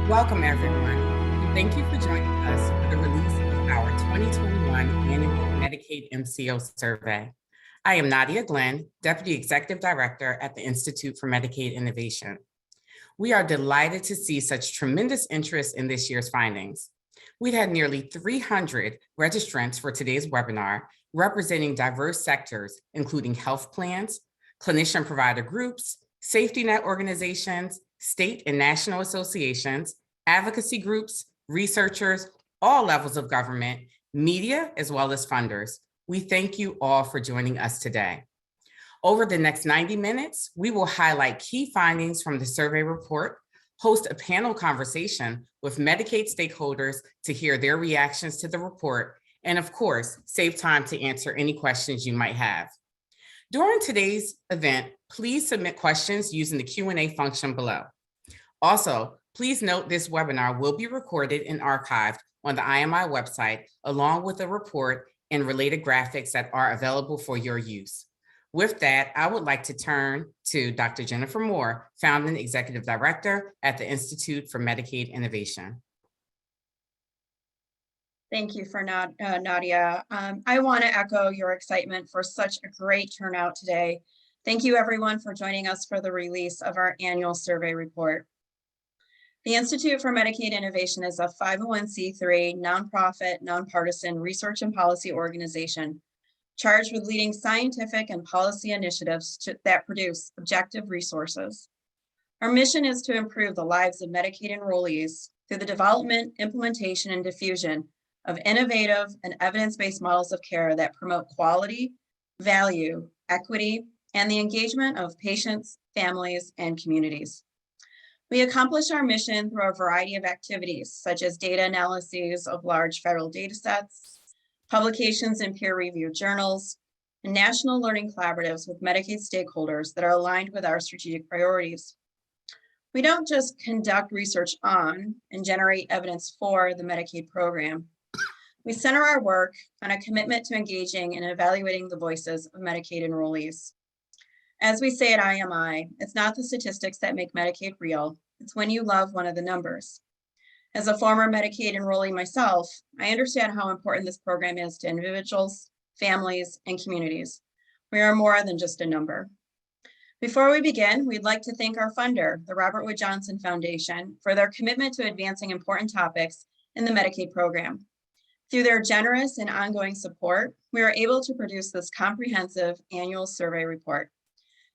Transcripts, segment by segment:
Welcome, everyone, and thank you for joining us for the release of our 2021 annual Medicaid MCO survey. I am Nadia Glenn, Deputy Executive Director at the Institute for Medicaid Innovation. We are delighted to see such tremendous interest in this year's findings. We had nearly 300 registrants for today's webinar, representing diverse sectors, including health plans, clinician provider groups, safety net organizations, state and national associations, advocacy groups, researchers, all levels of government, media, as well as funders. We thank you all for joining us today. Over the next 90 minutes, we will highlight key findings from the survey report, host a panel conversation with Medicaid stakeholders to hear their reactions to the report, and of course, save time to answer any questions you might have. During today's event, please submit questions using the Q&A function below. Also, please note this webinar will be recorded and archived on the IMI website, along with the report and related graphics that are available for your use. With that, I would like to turn to Dr. Jennifer Moore, Founding Executive Director at the Institute for Medicaid Innovation. Thank you for Nadia. I want to echo your excitement for such a great turnout today. Thank you everyone for joining us for the release of our annual survey report. The Institute for Medicaid Innovation is a 501c3 nonprofit, nonpartisan research and policy organization charged with leading scientific and policy initiatives that produce objective resources. Our mission is to improve the lives of Medicaid enrollees through the development, implementation, and diffusion of innovative and evidence-based models of care that promote quality, value, equity, and the engagement of patients, families, and communities. We accomplish our mission through a variety of activities, such as data analyses of large federal data sets, publications in peer-reviewed journals, and national learning collaboratives with Medicaid stakeholders that are aligned with our strategic priorities. We don't just conduct research on and generate evidence for the Medicaid program. We center our work on a commitment to engaging and evaluating the voices of Medicaid enrollees. As we say at IMI, it's not the statistics that make Medicaid real, it's when you love one of the numbers. As a former Medicaid enrollee myself, I understand how important this program is to individuals, families, and communities. We are more than just a number. Before we begin, we'd like to thank our funder, the Robert Wood Johnson Foundation, for their commitment to advancing important topics in the Medicaid program. Through their generous and ongoing support, we are able to produce this comprehensive annual survey report.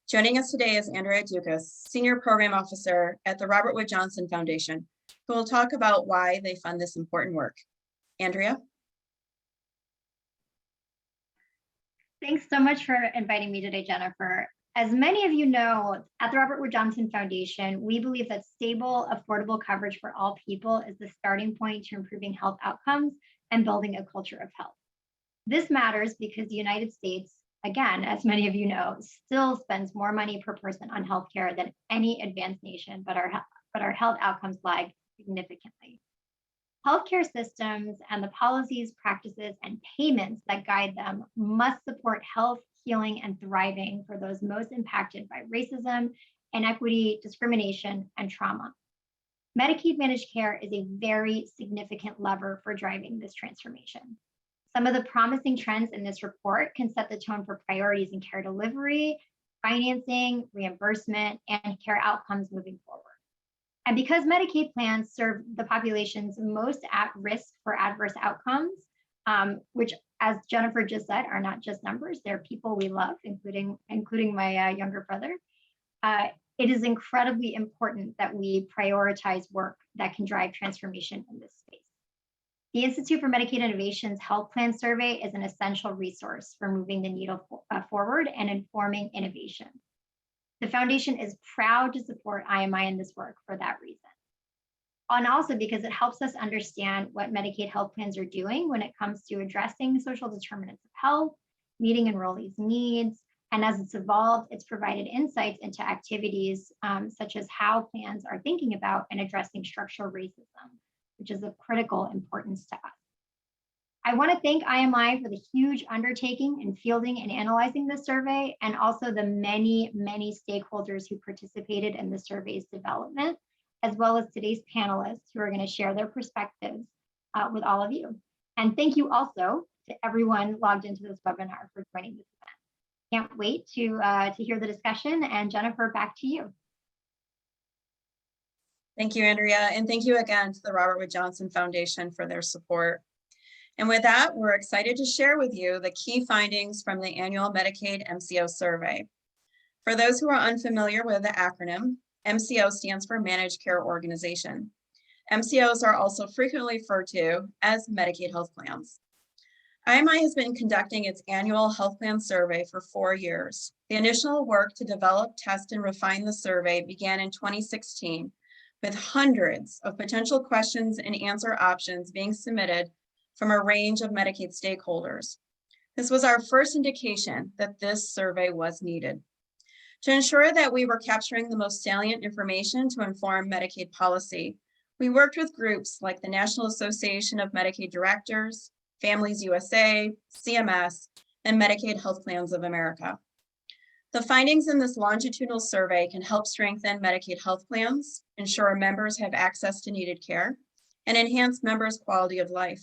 Joining us today is Andrea Dukas, Senior Program Officer at the Robert Wood Johnson Foundation, who will talk about why they fund this important work. Andrea? Thanks so much for inviting me today, Jennifer. As many of you know, at the Robert Wood Johnson Foundation, we believe that stable, affordable coverage for all people is the starting point to improving health outcomes and building a culture of health. This matters because the United States, again, as many of you know, still spends more money per person on healthcare than any advanced nation, but our health outcomes lag significantly. Healthcare systems and the policies, practices, and payments that guide them must support health, healing, and thriving for those most impacted by racism, inequity, discrimination, and trauma. Medicaid managed care is a very significant lever for driving this transformation. Some of the promising trends in this report can set the tone for priorities in care delivery, financing, reimbursement, and care outcomes moving forward. And because Medicaid plans serve the populations most at risk for adverse outcomes, which, as Jennifer just said, are not just numbers, they're people we love, including my younger brother. It is incredibly important that we prioritize work that can drive transformation in this space. The Institute for Medicaid Innovation's Health Plan Survey is an essential resource for moving the needle forward and informing innovation. The foundation is proud to support IMI in this work for that reason. And also because it helps us understand what Medicaid health plans are doing when it comes to addressing social determinants of health, meeting enrollees' needs, and as it's evolved, it's provided insights into activities such as how plans are thinking about and addressing structural racism, which is of critical importance to us. I want to thank IMI for the huge undertaking in fielding and analyzing the survey, and also the many, many stakeholders who participated in the survey's development. as well as today's panelists who are going to share their perspectives with all of you. And thank you also to everyone logged into this webinar for joining this event. Can't wait to hear the discussion. And Jennifer, back to you. Thank you, Andrea, and thank you again to the Robert Wood Johnson Foundation for their support. And with that, we're excited to share with you the key findings from the annual Medicaid MCO survey. For those who are unfamiliar with the acronym, MCO stands for Managed Care Organization. MCOs are also frequently referred to as Medicaid health plans. IMI has been conducting its annual health plan survey for 4 years. The initial work to develop, test, and refine the survey began in 2016, with hundreds of potential questions and answer options being submitted from a range of Medicaid stakeholders. This was our first indication that this survey was needed. To ensure that we were capturing the most salient information to inform Medicaid policy, we worked with groups like the National Association of Medicaid Directors, Families USA, CMS, and Medicaid Health Plans of America. The findings in this longitudinal survey can help strengthen Medicaid health plans, ensure members have access to needed care, and enhance members' quality of life.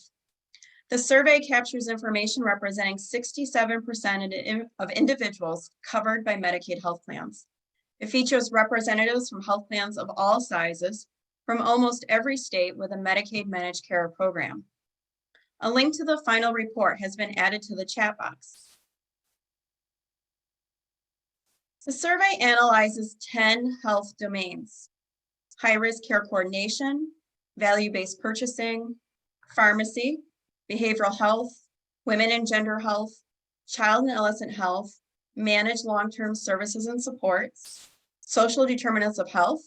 The survey captures information representing 67% of individuals covered by Medicaid health plans. It features representatives from health plans of all sizes from almost every state with a Medicaid managed care program. A link to the final report has been added to the chat box. The survey analyzes 10 health domains: high-risk care coordination, value-based purchasing, pharmacy, behavioral health, women and gender health, child and adolescent health, managed long-term services and supports, social determinants of health,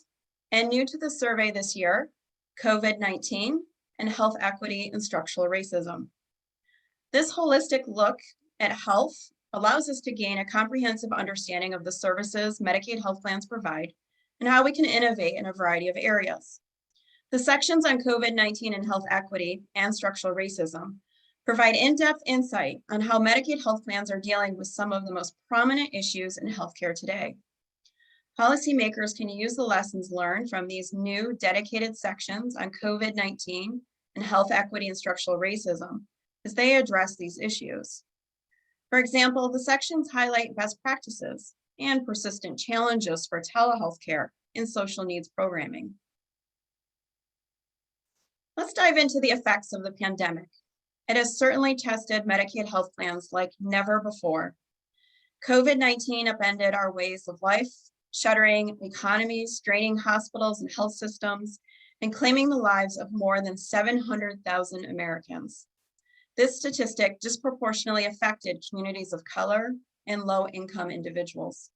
and new to the survey this year, COVID-19, and health equity and structural racism. This holistic look at health allows us to gain a comprehensive understanding of the services Medicaid health plans provide and how we can innovate in a variety of areas. The sections on COVID-19 and health equity and structural racism provide in-depth insight on how Medicaid health plans are dealing with some of the most prominent issues in healthcare today. Policymakers can use the lessons learned from these new dedicated sections on COVID-19 and health equity and structural racism as they address these issues. For example, the sections highlight best practices and persistent challenges for telehealth care in social needs programming. Let's dive into the effects of the pandemic. It has certainly tested Medicaid health plans like never before. COVID-19 upended our ways of life, shuttering economies, straining hospitals and health systems, and claiming the lives of more than 700,000 Americans. This statistic disproportionately affected communities of color and low-income individuals.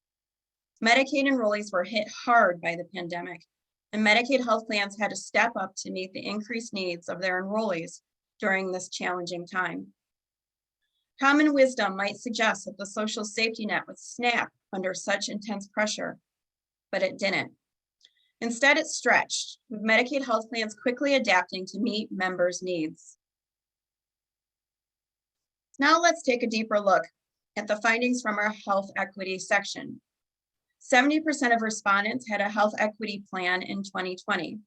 Medicaid enrollees were hit hard by the pandemic, and Medicaid health plans had to step up to meet the increased needs of their enrollees during this challenging time. Common wisdom might suggest that the social safety net would snap under such intense pressure, but it didn't. Instead, it stretched, with Medicaid health plans quickly adapting to meet members' needs. Now let's take a deeper look at the findings from our health equity section. 70% of respondents had a health equity plan in 2020.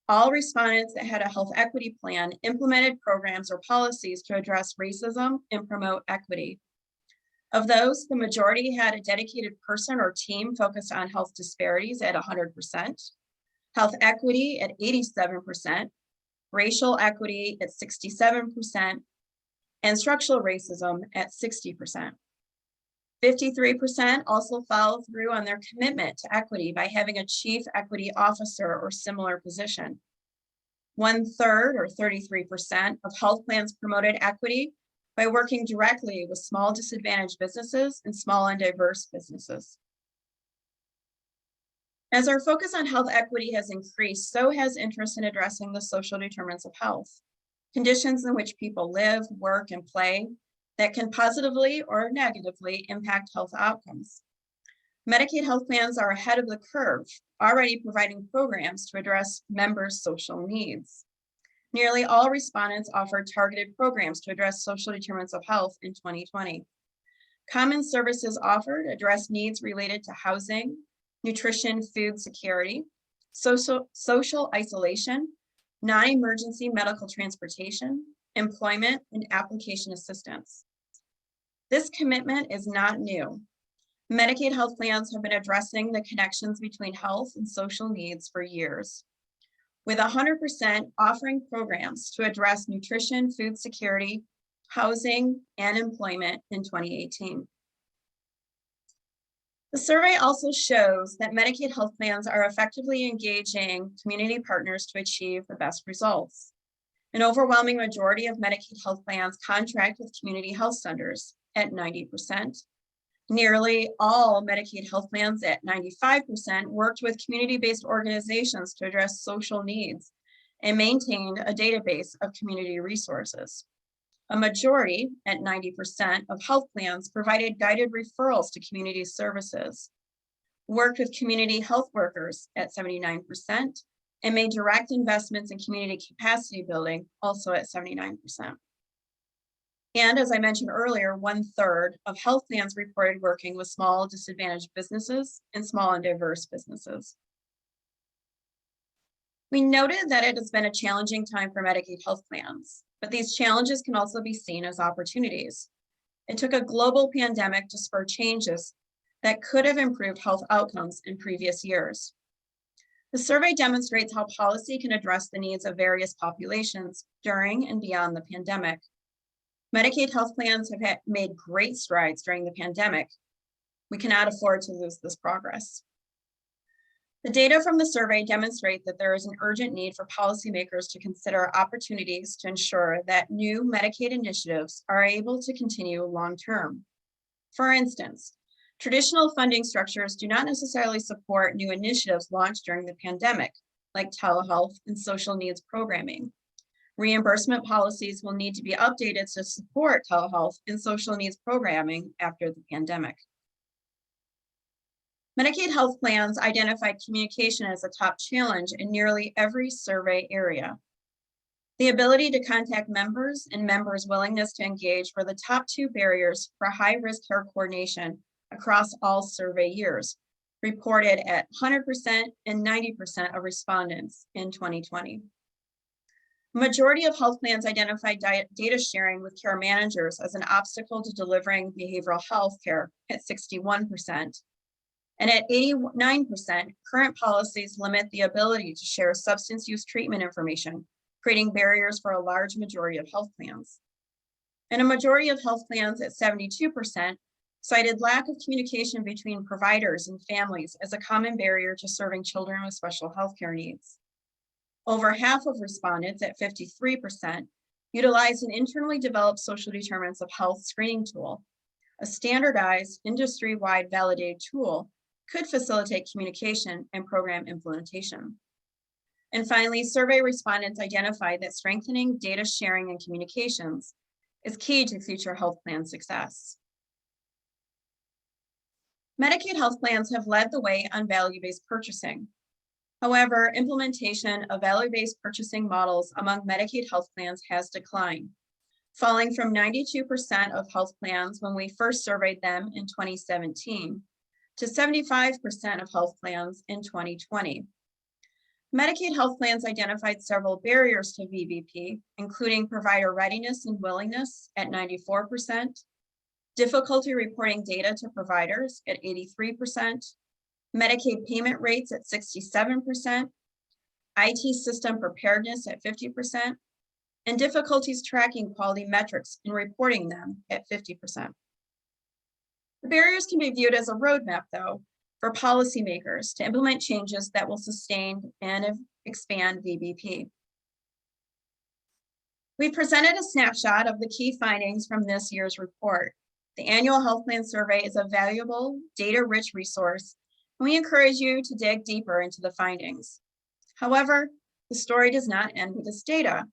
All respondents that had a health equity plan implemented programs or policies to address racism and promote equity. Of those, the majority had a dedicated person or team focused on health disparities at 100%, health equity at 87%, racial equity at 67%, and structural racism at 60%. 53% also followed through on their commitment to equity by having a chief equity officer or similar position. 1/3 or 33% of health plans promoted equity by working directly with small disadvantaged businesses and small and diverse businesses. As our focus on health equity has increased, so has interest in addressing the social determinants of health, conditions in which people live, work, and play that can positively or negatively impact health outcomes. Medicaid health plans are ahead of the curve, already providing programs to address members' social needs. Nearly all respondents offered targeted programs to address social determinants of health in 2020. Common services offered address needs related to housing, nutrition, food security, social isolation, non-emergency medical transportation, employment, and application assistance. This commitment is not new. Medicaid health plans have been addressing the connections between health and social needs for years, with 100% offering programs to address nutrition, food security, housing, and employment in 2018. The survey also shows that Medicaid health plans are effectively engaging community partners to achieve the best results. An overwhelming majority of Medicaid health plans contract with community health centers at 90%. Nearly all Medicaid health plans at 95% worked with community-based organizations to address social needs and maintained a database of community resources. A majority, at 90%, of health plans provided guided referrals to community services, worked with community health workers at 79%, and made direct investments in community capacity building, also at 79%. And as I mentioned earlier, 1/3 of health plans reported working with small disadvantaged businesses and small and diverse businesses. We noted that it has been a challenging time for Medicaid health plans, but these challenges can also be seen as opportunities. It took a global pandemic to spur changes that could have improved health outcomes in previous years. The survey demonstrates how policy can address the needs of various populations during and beyond the pandemic. Medicaid health plans have made great strides during the pandemic. We cannot afford to lose this progress. The data from the survey demonstrate that there is an urgent need for policymakers to consider opportunities to ensure that new Medicaid initiatives are able to continue long-term. For instance, traditional funding structures do not necessarily support new initiatives launched during the pandemic, like telehealth and social needs programming. Reimbursement policies will need to be updated to support telehealth and social needs programming after the pandemic. Medicaid health plans identified communication as a top challenge in nearly every survey area. The ability to contact members and members' willingness to engage were the top two barriers for high-risk care coordination across all survey years, reported at 100% and 90% of respondents in 2020. A majority of health plans identified data sharing with care managers as an obstacle to delivering behavioral health care at 61%. And at 89%, current policies limit the ability to share substance use treatment information, creating barriers for a large majority of health plans. And a majority of health plans at 72% cited lack of communication between providers and families as a common barrier to serving children with special health care needs. Over half of respondents at 53% utilized an internally developed social determinants of health screening tool. A standardized industry-wide validated tool could facilitate communication and program implementation. And finally, survey respondents identified that strengthening data sharing and communications is key to future health plan success. Medicaid health plans have led the way on value-based purchasing. However, implementation of value-based purchasing models among Medicaid health plans has declined, falling from 92% of health plans when we first surveyed them in 2017 to 75% of health plans in 2020. Medicaid health plans identified several barriers to VBP, including provider readiness and willingness at 94%, difficulty reporting data to providers at 83%, Medicaid payment rates at 67%, IT system preparedness at 50%, and difficulties tracking quality metrics and reporting them at 50%. The barriers can be viewed as a roadmap, though, for policymakers to implement changes that will sustain and expand VBP. We presented a snapshot of the key findings from this year's report. The annual health plan survey is a valuable, data-rich resource, and we encourage you to dig deeper into the findings. However, the story does not end with this data.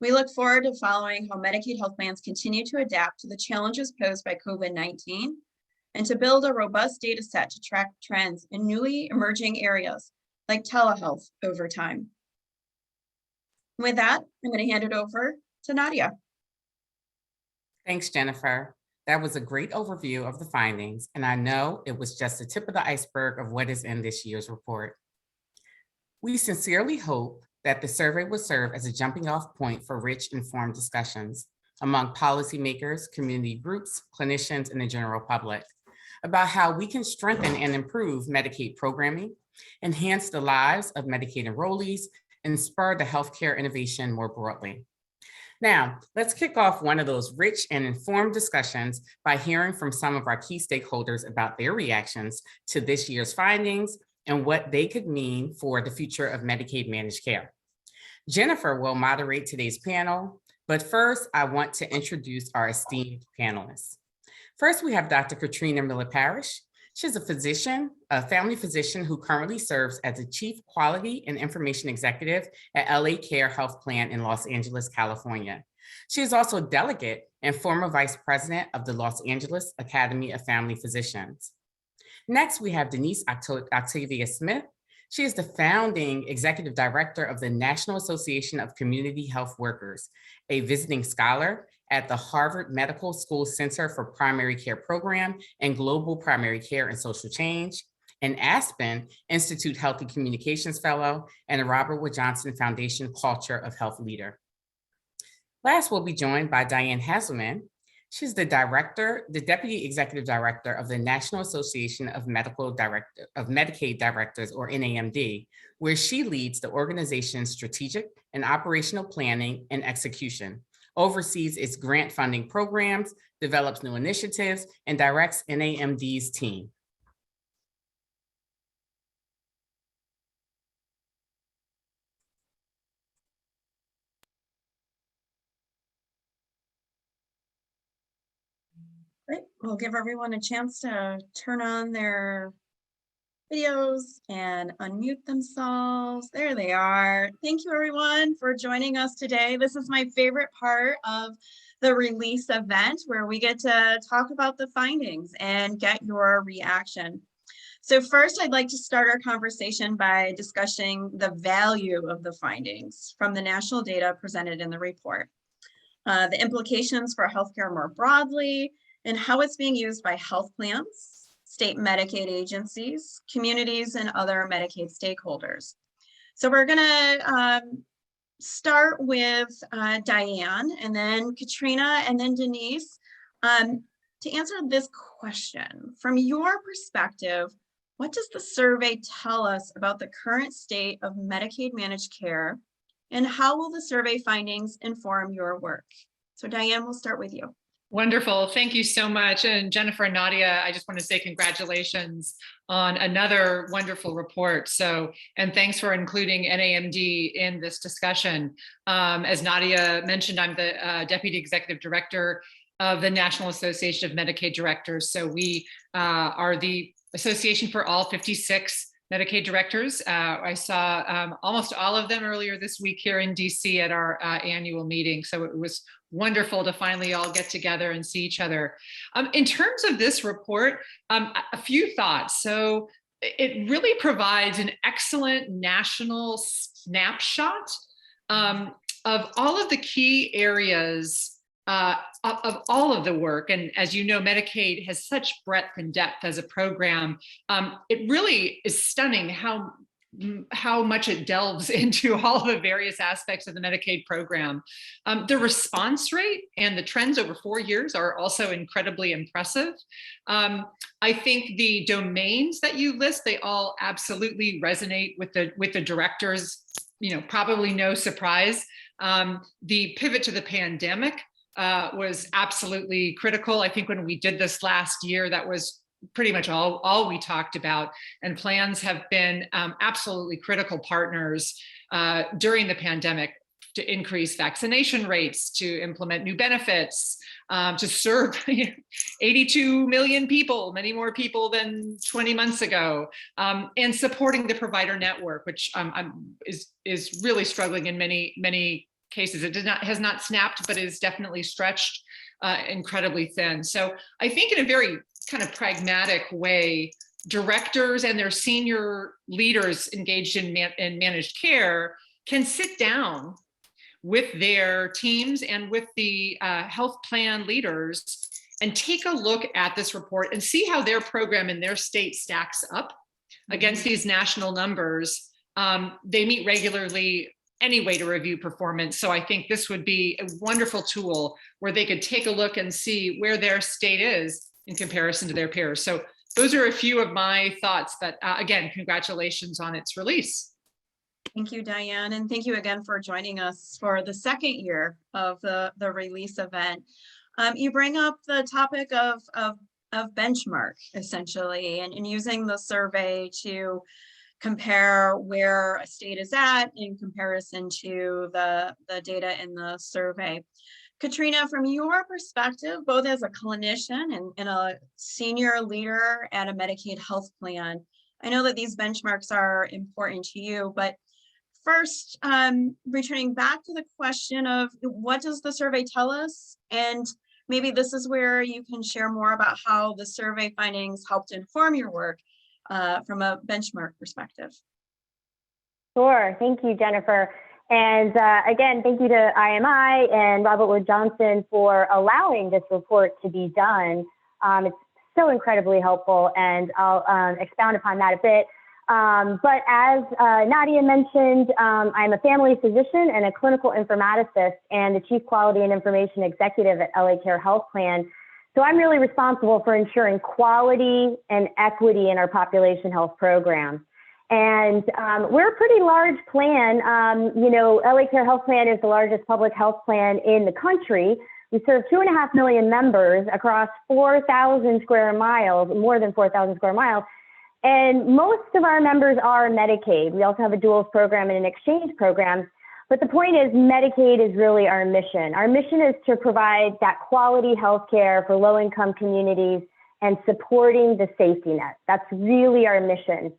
We look forward to following how Medicaid health plans continue to adapt to the challenges posed by COVID-19 and to build a robust data set to track trends in newly emerging areas like telehealth over time. With that, I'm going to hand it over to Nadia. Thanks, Jennifer. That was a great overview of the findings, and I know it was just the tip of the iceberg of what is in this year's report. We sincerely hope that the survey will serve as a jumping off point for rich, informed discussions among policymakers, community groups, clinicians, and the general public about how we can strengthen and improve Medicaid programming, enhance the lives of Medicaid enrollees, and spur the healthcare innovation more broadly. Now, let's kick off one of those rich and informed discussions by hearing from some of our key stakeholders about their reactions to this year's findings and what they could mean for the future of Medicaid managed care. Jennifer will moderate today's panel, but first I want to introduce our esteemed panelists. First, we have Dr. Katrina Miller-Parrish. She's a physician, a family physician who currently serves as the Chief Quality and Information Executive at LA Care Health Plan in Los Angeles, California. She is also a delegate and former Vice President of the Los Angeles Academy of Family Physicians. Next, we have Denise Octavia Smith. She is the founding Executive Director of the National Association of Community Health Workers, a visiting scholar at the Harvard Medical School Center for Primary Care Program and Global Primary Care and Social Change, an Aspen Institute Healthy Communications Fellow, and a Robert Wood Johnson Foundation Culture of Health Leader. Last, we'll be joined by Diane Haselman. She's the Deputy Executive Director of the National Association of Medicaid Directors, or NAMD, where she leads the organization's strategic and operational planning and execution, oversees its grant funding programs, develops new initiatives, and directs NAMD's team. Great. We'll give everyone a chance to turn on their videos and unmute themselves. There they are. Thank you everyone for joining us today. This is my favorite part of the release event, where we get to talk about the findings and get your reaction. So first, I'd like to start our conversation by discussing the value of the findings from the national data presented in the report, the implications for healthcare more broadly, and how it's being used by health plans, state Medicaid agencies, communities, and other Medicaid stakeholders. So we're gonna start with Diane, and then Katrina, and then Denise, to answer this question. From your perspective, what does the survey tell us about the current state of Medicaid managed care, and how will the survey findings inform your work? So Diane, we'll start with you. Wonderful. Thank you so much. And Jennifer and Nadia, I just want to say congratulations on another wonderful report. And thanks for including NAMD in this discussion. As Nadia mentioned, I'm the Deputy Executive Director of the National Association of Medicaid Directors. So we are the association for all 56 Medicaid directors. I saw almost all of them earlier this week here in DC at our annual meeting. So it was wonderful to finally all get together and see each other. In terms of this report, a few thoughts. So it really provides an excellent national snapshot of all of the key areas of all of the work. And as you know, Medicaid has such breadth and depth as a program. It really is stunning how much it delves into all the various aspects of the Medicaid program. The response rate and the trends over 4 years are also incredibly impressive. I think the domains that you list, they all absolutely resonate with the directors, probably no surprise. The pivot to the pandemic was absolutely critical. I think when we did this last year, that was pretty much all we talked about, and plans have been absolutely critical partners during the pandemic to increase vaccination rates, to implement new benefits, to serve 82 million people, many more people than 20 months ago, and supporting the provider network, which is really struggling in many cases. It has not snapped, but is definitely stretched incredibly thin. So I think in a very kind of pragmatic way, directors and their senior leaders engaged in managed care can sit down with their teams and with the health plan leaders and take a look at this report and see how their program in their state stacks up against these national numbers, They meet regularly anyway to review performance. So I think this would be a wonderful tool where they could take a look and see where their state is in comparison to their peers. So those are a few of my thoughts, but again, congratulations on its release. Thank you, Diane, and thank you again for joining us for the second year of the release event. You bring up the topic of benchmark, essentially, and using the survey to compare where a state is at in comparison to the data in the survey. Katrina, from your perspective, both as a clinician and a senior leader at a Medicaid health plan, I know that these benchmarks are important to you, but first, returning back to the question of what does the survey tell us? And maybe this is where you can share more about how the survey findings helped inform your work from a benchmark perspective. Sure, thank you, Jennifer. And again, thank you to IMI and Robert Wood Johnson for allowing this report to be done. It's so incredibly helpful, and I'll expound upon that a bit. But as Nadia mentioned, I'm a family physician and a clinical informaticist and the Chief Quality and Information Executive at LA Care Health Plan. So I'm really responsible for ensuring quality and equity in our population health program. And we're a pretty large plan. You know, LA Care Health Plan is the largest public health plan in the country. We serve 2.5 million members across 4,000 square miles, more than 4,000 square miles. And most of our members are Medicaid. We also have a duals program and an exchange program. But the point is, Medicaid is really our mission. Our mission is to provide that quality health care for low-income communities and supporting the safety net. That's really our mission.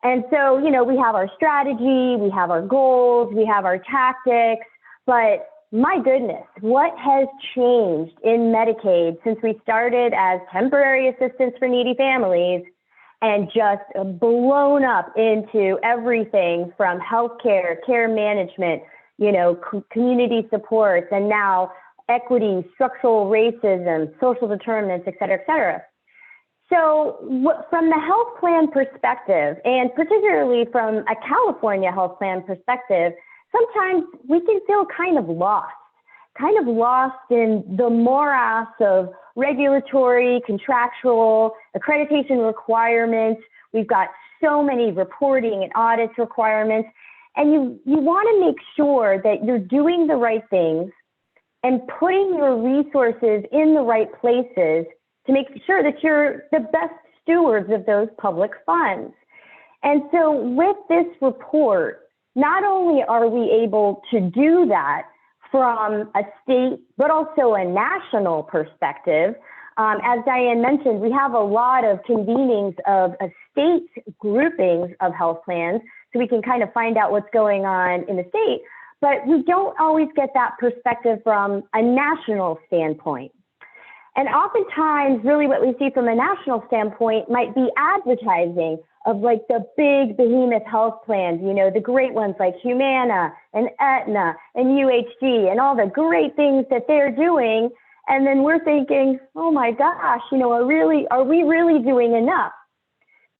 And so, you know, we have our strategy, we have our goals, we have our tactics, but my goodness, what has changed in Medicaid since we started as temporary assistance for needy families and just blown up into everything from healthcare, care management, you know, community supports, and now equity, structural racism, social determinants, et cetera, et cetera. So from the health plan perspective, and particularly from a California health plan perspective, sometimes we can feel kind of lost in the morass of regulatory, contractual, accreditation requirements. We've got so many reporting and audits requirements, and you want to make sure that you're doing the right things and putting your resources in the right places to make sure that you're the best stewards of those public funds. And so with this report, not only are we able to do that from a state, but also a national perspective. As Diane mentioned, we have a lot of convenings of state groupings of health plans, so we can kind of find out what's going on in the state, but we don't always get that perspective from a national standpoint. And oftentimes, really what we see from a national standpoint might be advertising of like the big behemoth health plans, you know, the great ones like Humana and Aetna and UHG and all the great things that they're doing. And then we're thinking, oh my gosh, you know, are we really doing enough?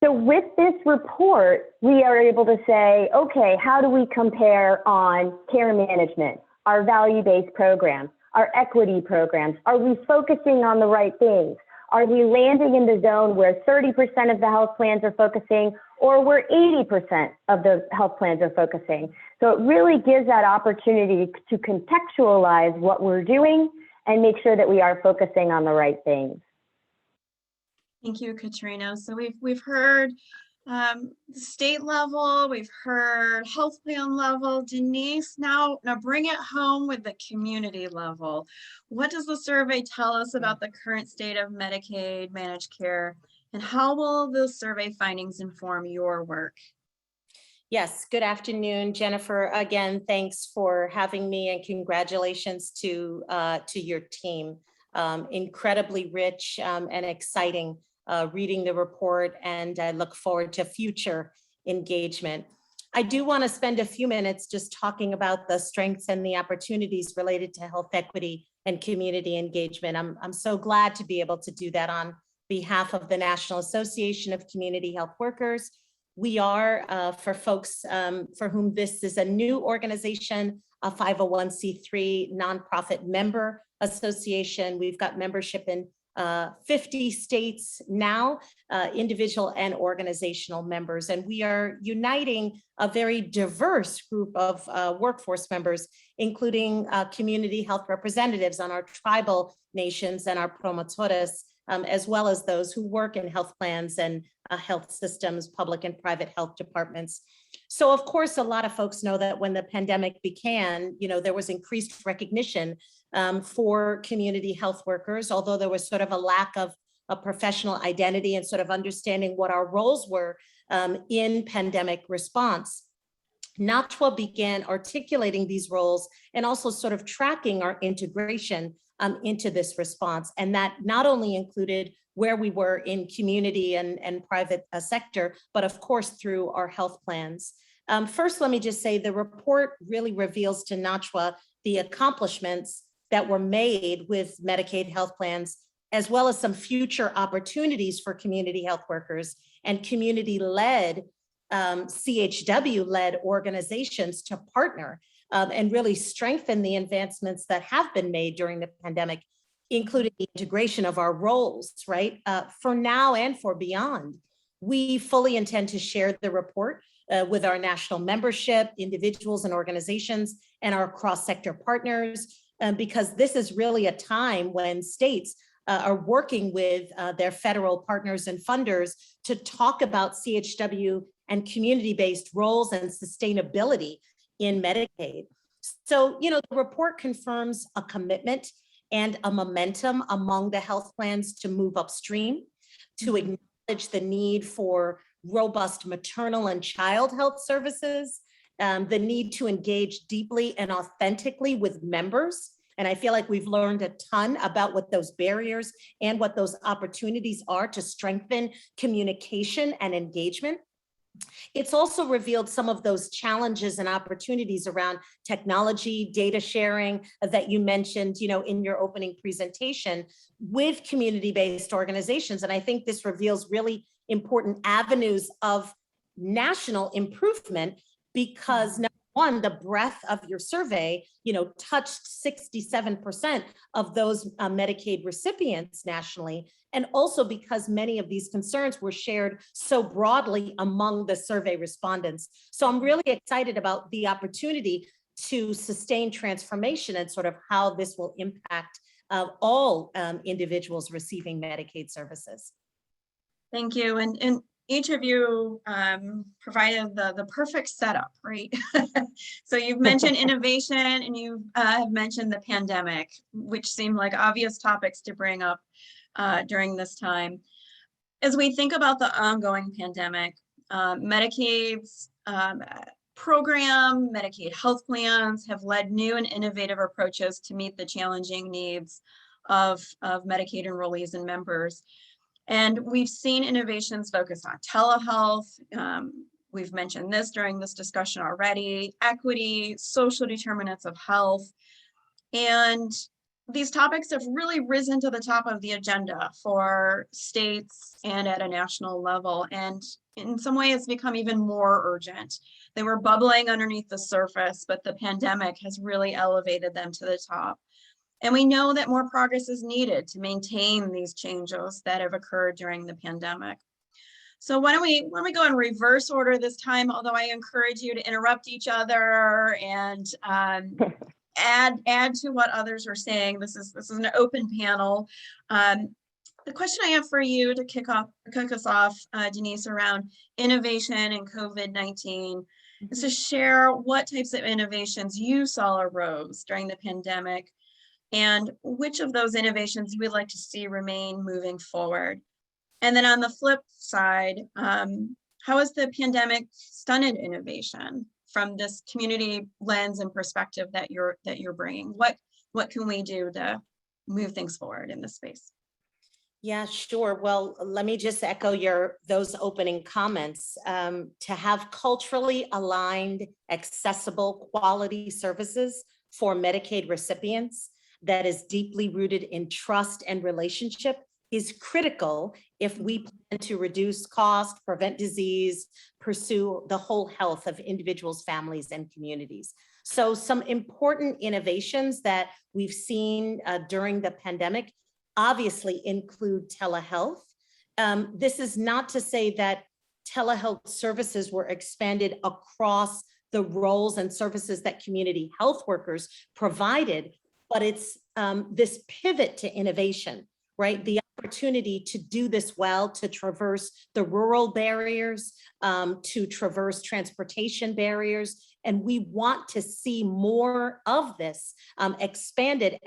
So with this report, we are able to say, okay, how do we compare on care management, our value-based programs, our equity programs? Are we focusing on the right things? Are we landing in the zone where 30% of the health plans are focusing, or where 80% of the health plans are focusing? So it really gives that opportunity to contextualize what we're doing and make sure that we are focusing on the right things. Thank you, Katrina. So we've heard state level, we've heard health plan level. Denise, now bring it home with the community level. What does the survey tell us about the current state of Medicaid managed care, and how will the survey findings inform your work? Yes, good afternoon, Jennifer. Again, thanks for having me, and congratulations to your team. Incredibly rich and exciting reading the report, and I look forward to future engagement. I do want to spend a few minutes just talking about the strengths and the opportunities related to health equity and community engagement. I'm so glad to be able to do that on behalf of the National Association of Community Health Workers, We are, for folks for whom this is a new organization, a 501c3 nonprofit member association. We've got membership in 50 states now, individual and organizational members. And we are uniting a very diverse group of workforce members, including community health representatives on our tribal nations and our promotores, as well as those who work in health plans and health systems, public and private health departments. So of course, a lot of folks know that when the pandemic began, there was increased recognition for community health workers, although there was sort of a lack of a professional identity and sort of understanding what our roles were in pandemic response. NACHWA began articulating these roles and also sort of tracking our integration into this response. And that not only included where we were in community and private sector, but of course through our health plans. First, let me just say the report really reveals to NACHWA the accomplishments that were made with Medicaid health plans, as well as some future opportunities for community health workers and community-led, CHW-led organizations to partner and really strengthen the advancements that have been made during the pandemic, including the integration of our roles, right? For now and for beyond. We fully intend to share the report with our national membership, individuals and organizations, and our cross-sector partners, because this is really a time when states are working with their federal partners and funders to talk about CHW and community-based roles and sustainability in Medicaid. So, the report confirms a commitment and a momentum among the health plans to move upstream, to acknowledge the need for robust maternal and child health services, the need to engage deeply and authentically with members. And I feel like we've learned a ton about what those barriers and what those opportunities are to strengthen communication and engagement. It's also revealed some of those challenges and opportunities around technology, data sharing that you mentioned, in your opening presentation with community-based organizations. And I think this reveals really important avenues of national improvement because number one, the breadth of your survey, touched 67% of those Medicaid recipients nationally. And also because many of these concerns were shared so broadly among the survey respondents. So I'm really excited about the opportunity to sustain transformation and sort of how this will impact all individuals receiving Medicaid services. Thank you. And each of you provided the perfect setup, right? So you've mentioned innovation and you have mentioned the pandemic, which seemed like obvious topics to bring up during this time. As we think about the ongoing pandemic, Medicaid's program, Medicaid health plans have led new and innovative approaches to meet the challenging needs of Medicaid enrollees and members. And we've seen innovations focused on telehealth. We've mentioned this during this discussion already, equity, social determinants of health. And these topics have really risen to the top of the agenda for states and at a national level. And in some ways, it's become even more urgent. They were bubbling underneath the surface, but the pandemic has really elevated them to the top. And we know that more progress is needed to maintain these changes that have occurred during the pandemic. So why don't we go in reverse order this time, although I encourage you to interrupt each other and add to what others are saying. This is an open panel. The question I have for you to kick us off, Denise, around innovation and COVID-19 is to share what types of innovations you saw arose during the pandemic and which of those innovations you would like to see remain moving forward. And then on the flip side, how has the pandemic stunted innovation from this community lens and perspective that you're bringing? What can we do to move things forward in this space? Yeah, sure. Well, let me just echo those opening comments. To have culturally aligned, accessible, quality services for Medicaid recipients that is deeply rooted in trust and relationship is critical if we plan and to reduce cost, prevent disease, pursue the whole health of individuals, families, and communities. So some important innovations that we've seen during the pandemic obviously include telehealth. This is not to say that telehealth services were expanded across the roles and services that community health workers provided, but it's this pivot to innovation, right? The opportunity to do this well, to traverse the rural barriers, to traverse transportation barriers. And we want to see more of this expanded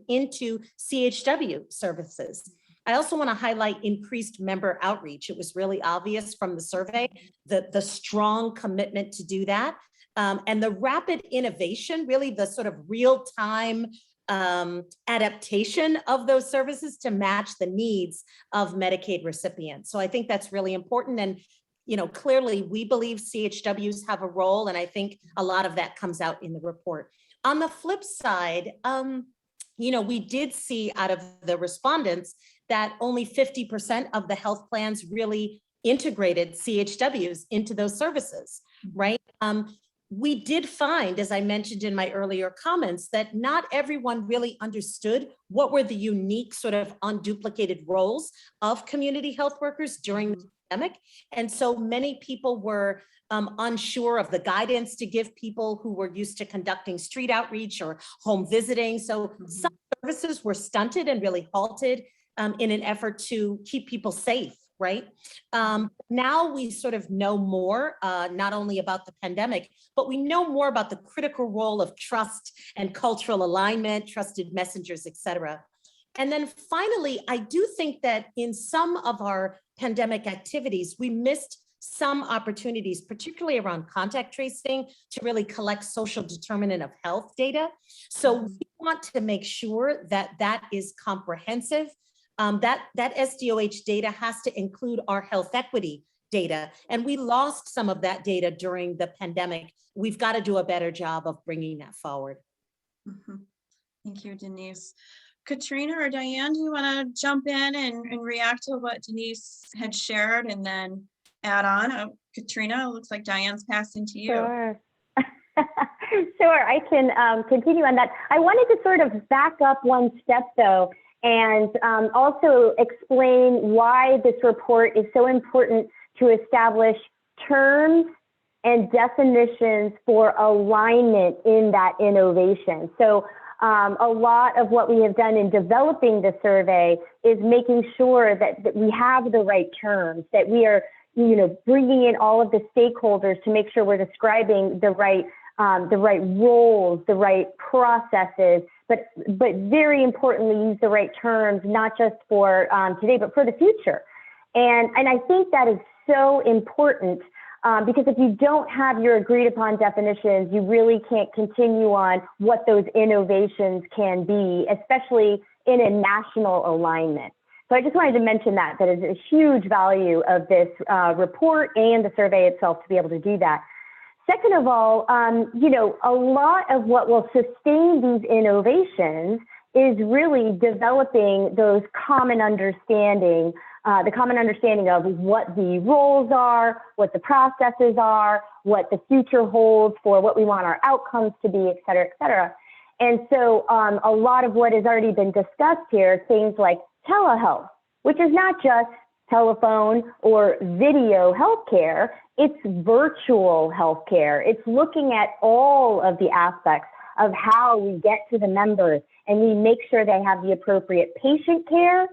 into CHW services. I also want to highlight increased member outreach. It was really obvious from the survey, the strong commitment to do that. And the rapid innovation, really the sort of real-time adaptation of those services to match the needs of Medicaid recipients. So I think that's really important. And, you know, clearly we believe CHWs have a role, and I think a lot of that comes out in the report. On the flip side, you know, we did see out of the respondents that only 50% of the health plans really integrated CHWs into those services, right? We did find, as I mentioned in my earlier comments, that not everyone really understood what were the unique sort of unduplicated roles of community health workers during the pandemic. And so many people were unsure of the guidance to give people who were used to conducting street outreach or home visiting. So some services were stunted and really halted in an effort to keep people safe, right? Now we sort of know more, not only about the pandemic, but we know more about the critical role of trust and cultural alignment, trusted messengers, et cetera. And then finally, I do think that in some of our pandemic activities, we missed some opportunities, particularly around contact tracing, to really collect social determinant of health data. So we want to make sure that that is comprehensive. That SDOH data has to include our health equity data. And we lost some of that data during the pandemic. We've got to do a better job of bringing that forward. Thank you, Denise. Katrina or Diane, do you want to jump in and react to what Denise had shared and then add on? Katrina, it looks like Diane's passing to you. Sure. Sure, I can continue on that. I wanted to sort of back up one step though, and also explain why this report is so important to establish terms and definitions for alignment in that innovation. So a lot of what we have done in developing the survey is making sure that we have the right terms, that we are, you know, bringing in all of the stakeholders to make sure we're describing the right roles, the right processes, but very importantly, use the right terms, not just for today, but for the future. And I think that is so important because if you don't have your agreed upon definitions, you really can't continue on what those innovations can be, especially in a national alignment. So I just wanted to mention that is a huge value of this report and the survey itself to be able to do that. Second of all, you know, a lot of what will sustain these innovations is really developing those common understanding, the common understanding of what the roles are, what the processes are, what the future holds for what we want our outcomes to be, et cetera, et cetera. And so a lot of what has already been discussed here, things like telehealth, which is not just telephone or video healthcare, it's virtual healthcare. It's looking at all of the aspects of how we get to the members and we make sure they have the appropriate patient care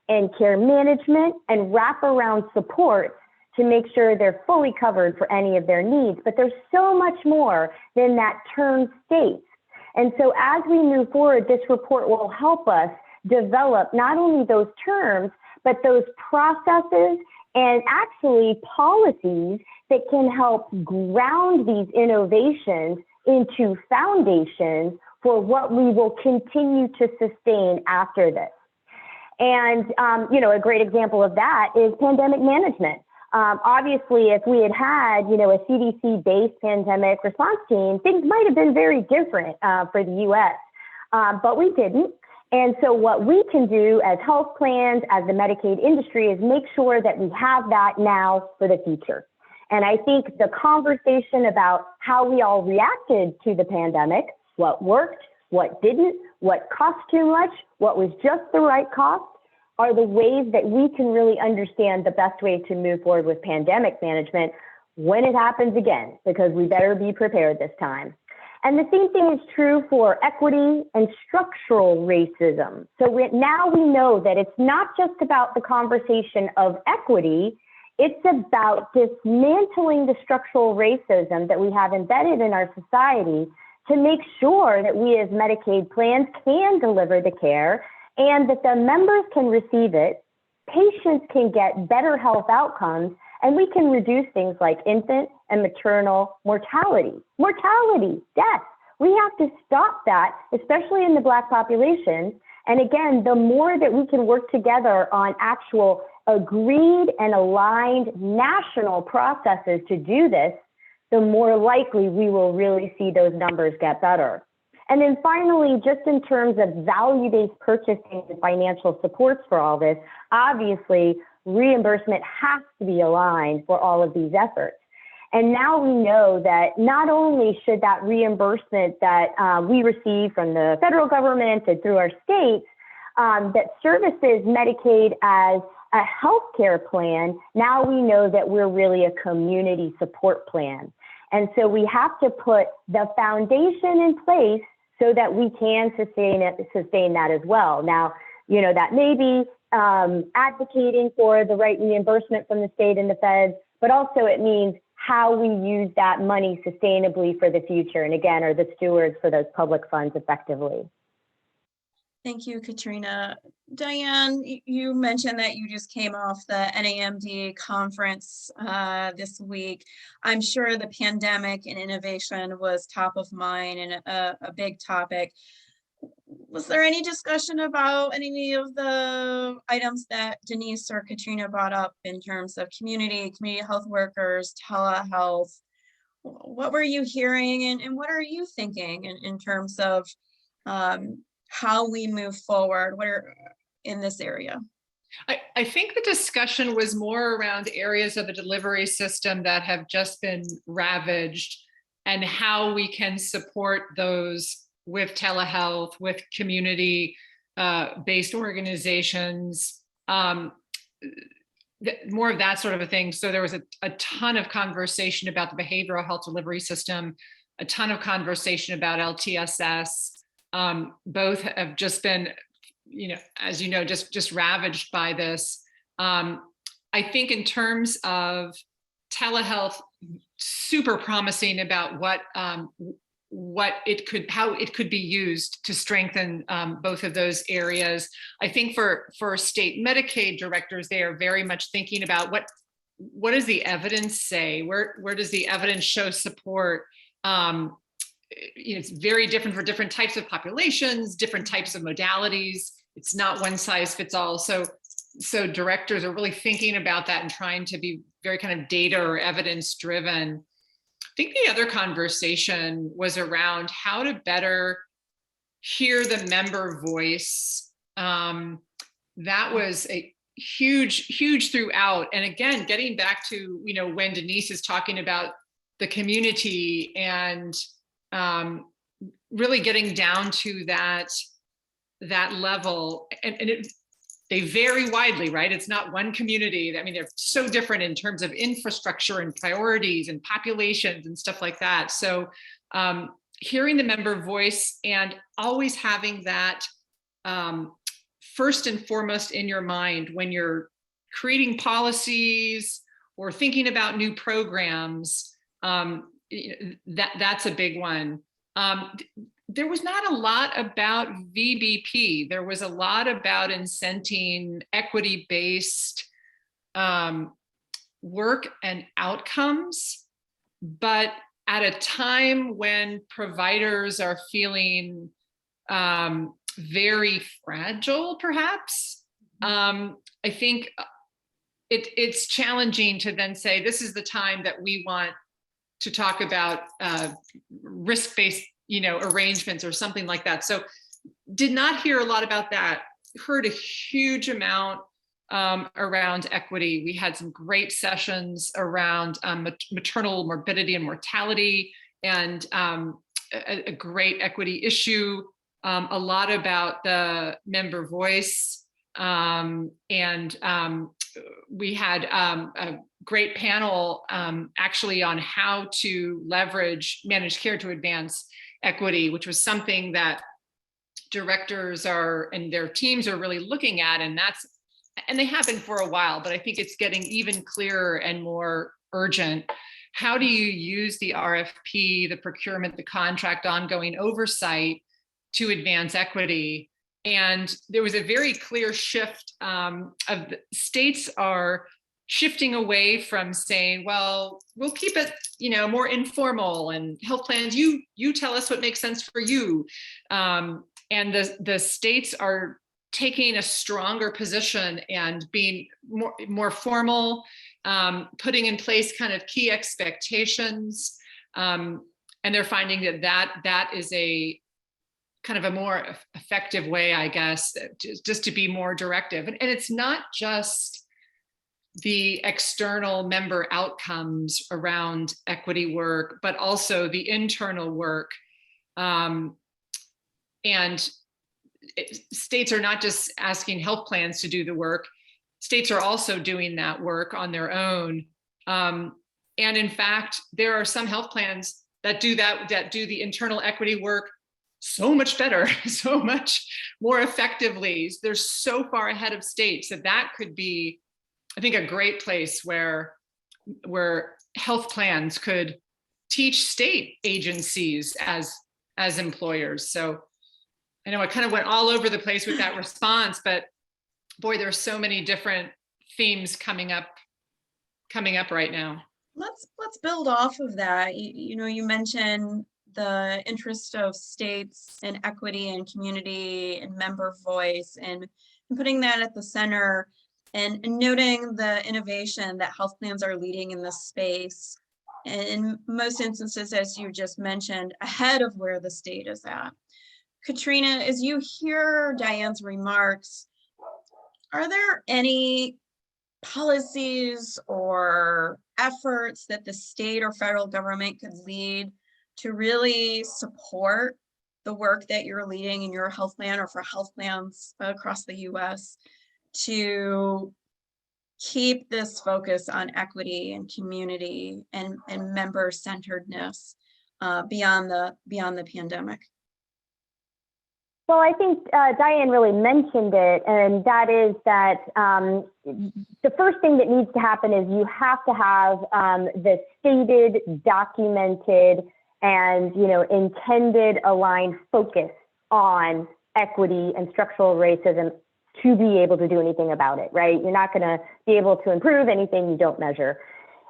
and care management and wraparound support to make sure they're fully covered for any of their needs. But there's so much more than that term states. And so as we move forward, this report will help us develop not only those terms, but those processes and actually policies that can help ground these innovations into foundations for what we will continue to sustain after this. And, you know, a great example of that is pandemic management. Obviously, if we had, you know, a CDC-based pandemic response team, things might have been very different for the U.S., but we didn't. And so what we can do as health plans, as the Medicaid industry, is make sure that we have that now for the future. And I think the conversation about how we all reacted to the pandemic, what worked, what didn't, what cost too much, what was just the right cost, are the ways that we can really understand the best way to move forward with pandemic management when it happens again, because we better be prepared this time. And the same thing is true for equity and structural racism. So now we know that it's not just about the conversation of equity, it's about dismantling the structural racism that we have embedded in our society to make sure that we as Medicaid plans can deliver the care and that the members can receive it, patients can get better health outcomes, and we can reduce things like infant and maternal mortality. Mortality, death. We have to stop that, especially in the Black population. And again, the more that we can work together on actual agreed and aligned national processes to do this, the more likely we will really see those numbers get better. And then finally, just in terms of value-based purchasing and financial supports for all this, obviously reimbursement has to be aligned for all of these efforts. And now we know that not only should that reimbursement that we receive from the federal government and through our states that services Medicaid as a healthcare plan, now we know that we're really a community support plan. And so we have to put the foundation in place so that we can sustain that as well. Now, you know, that may be advocating for the right reimbursement from the state and the feds, but also it means how we use that money sustainably for the future. And again, are the stewards for those public funds effectively. Thank you, Katrina. Diane, you mentioned that you just came off the NAMD conference this week. I'm sure the pandemic and innovation was top of mind and a big topic. Was there any discussion about any of the items that Denise or Katrina brought up in terms of community health workers, telehealth? What were you hearing and what are you thinking in terms of how we move forward in this area? I think the discussion was more around areas of the delivery system that have just been ravaged and how we can support those with telehealth, with community-based organizations, more of that sort of a thing. So there was a ton of conversation about the behavioral health delivery system, a ton of conversation about LTSS. Both have just been, as you know, just ravaged by this. I think in terms of telehealth, super promising about how it could be used to strengthen both of those areas. I think for state Medicaid directors, they are very much thinking about what does the evidence say? Where does the evidence show support? It's very different for different types of populations, different types of modalities. It's not one size fits all. So directors are really thinking about that and trying to be very kind of data or evidence driven. I think the other conversation was around how to better hear the member voice. That was a huge throughout. And again, getting back to, when Denise is talking about the community and really getting down to that level, and they vary widely, right? It's not one community. I mean, they're so different in terms of infrastructure and priorities and populations and stuff like that. So hearing the member voice and always having that first and foremost in your mind when you're creating policies or thinking about new programs, that's a big one. There was not a lot about VBP. There was a lot about incenting equity-based work and outcomes, but at a time when providers are feeling very fragile, perhaps, I think it's challenging to then say, this is the time that we want to talk about risk-based arrangements or something like that. So did not hear a lot about that. Heard a huge amount around equity. We had some great sessions around maternal morbidity and mortality, and a great equity issue. A lot about the member voice, and we had a great panel actually on how to leverage managed care to advance equity, which was something that directors and their teams are really looking at, and they have been for a while, but I think it's getting even clearer and more urgent. How do you use the RFP, the procurement, the contract, ongoing oversight to advance equity? And there was a very clear shift of the states are shifting away from saying, well, we'll keep it, more informal, and health plans, you tell us what makes sense for you. And the states are taking a stronger position and being more formal, putting in place kind of key expectations. And they're finding that is a kind of a more effective way, I guess, just to be more directive. And it's not just the external member outcomes around equity work, but also the internal work. And states are not just asking health plans to do the work. States are also doing that work on their own. And in fact, there are some health plans that do the internal equity work so much better, so much more effectively. They're so far ahead of states that could be, I think, a great place where health plans could teach state agencies as employers. So I know I kind of went all over the place with that response, but boy, there's so many different themes coming up right now. Let's build off of that. You mentioned the interest of states in equity and community and member voice, and putting that at the center, and noting the innovation that health plans are leading in this space. And in most instances, as you just mentioned, ahead of where the state is at. Katrina, as you hear Diane's remarks, are there any policies or efforts that the state or federal government could lead to really support the work that you're leading in your health plan or for health plans across the US to keep this focus on equity and community and member centeredness beyond the pandemic? Well, I think Diane really mentioned it, and that is that the first thing that needs to happen is you have to have the stated, documented, and intended aligned focus on equity and structural racism to be able to do anything about it, right? You're not going to be able to improve anything you don't measure.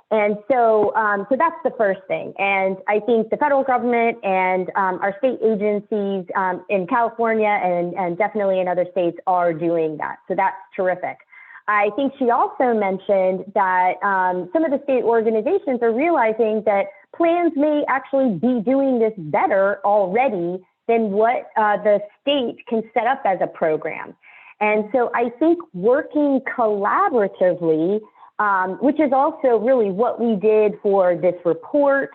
And so that's the first thing. And I think the federal government and our state agencies in California and definitely in other states are doing that. So that's terrific. I think she also mentioned that some of the state organizations are realizing that plans may actually be doing this better already than what the state can set up as a program. And so I think working collaboratively, which is also really what we did for this report,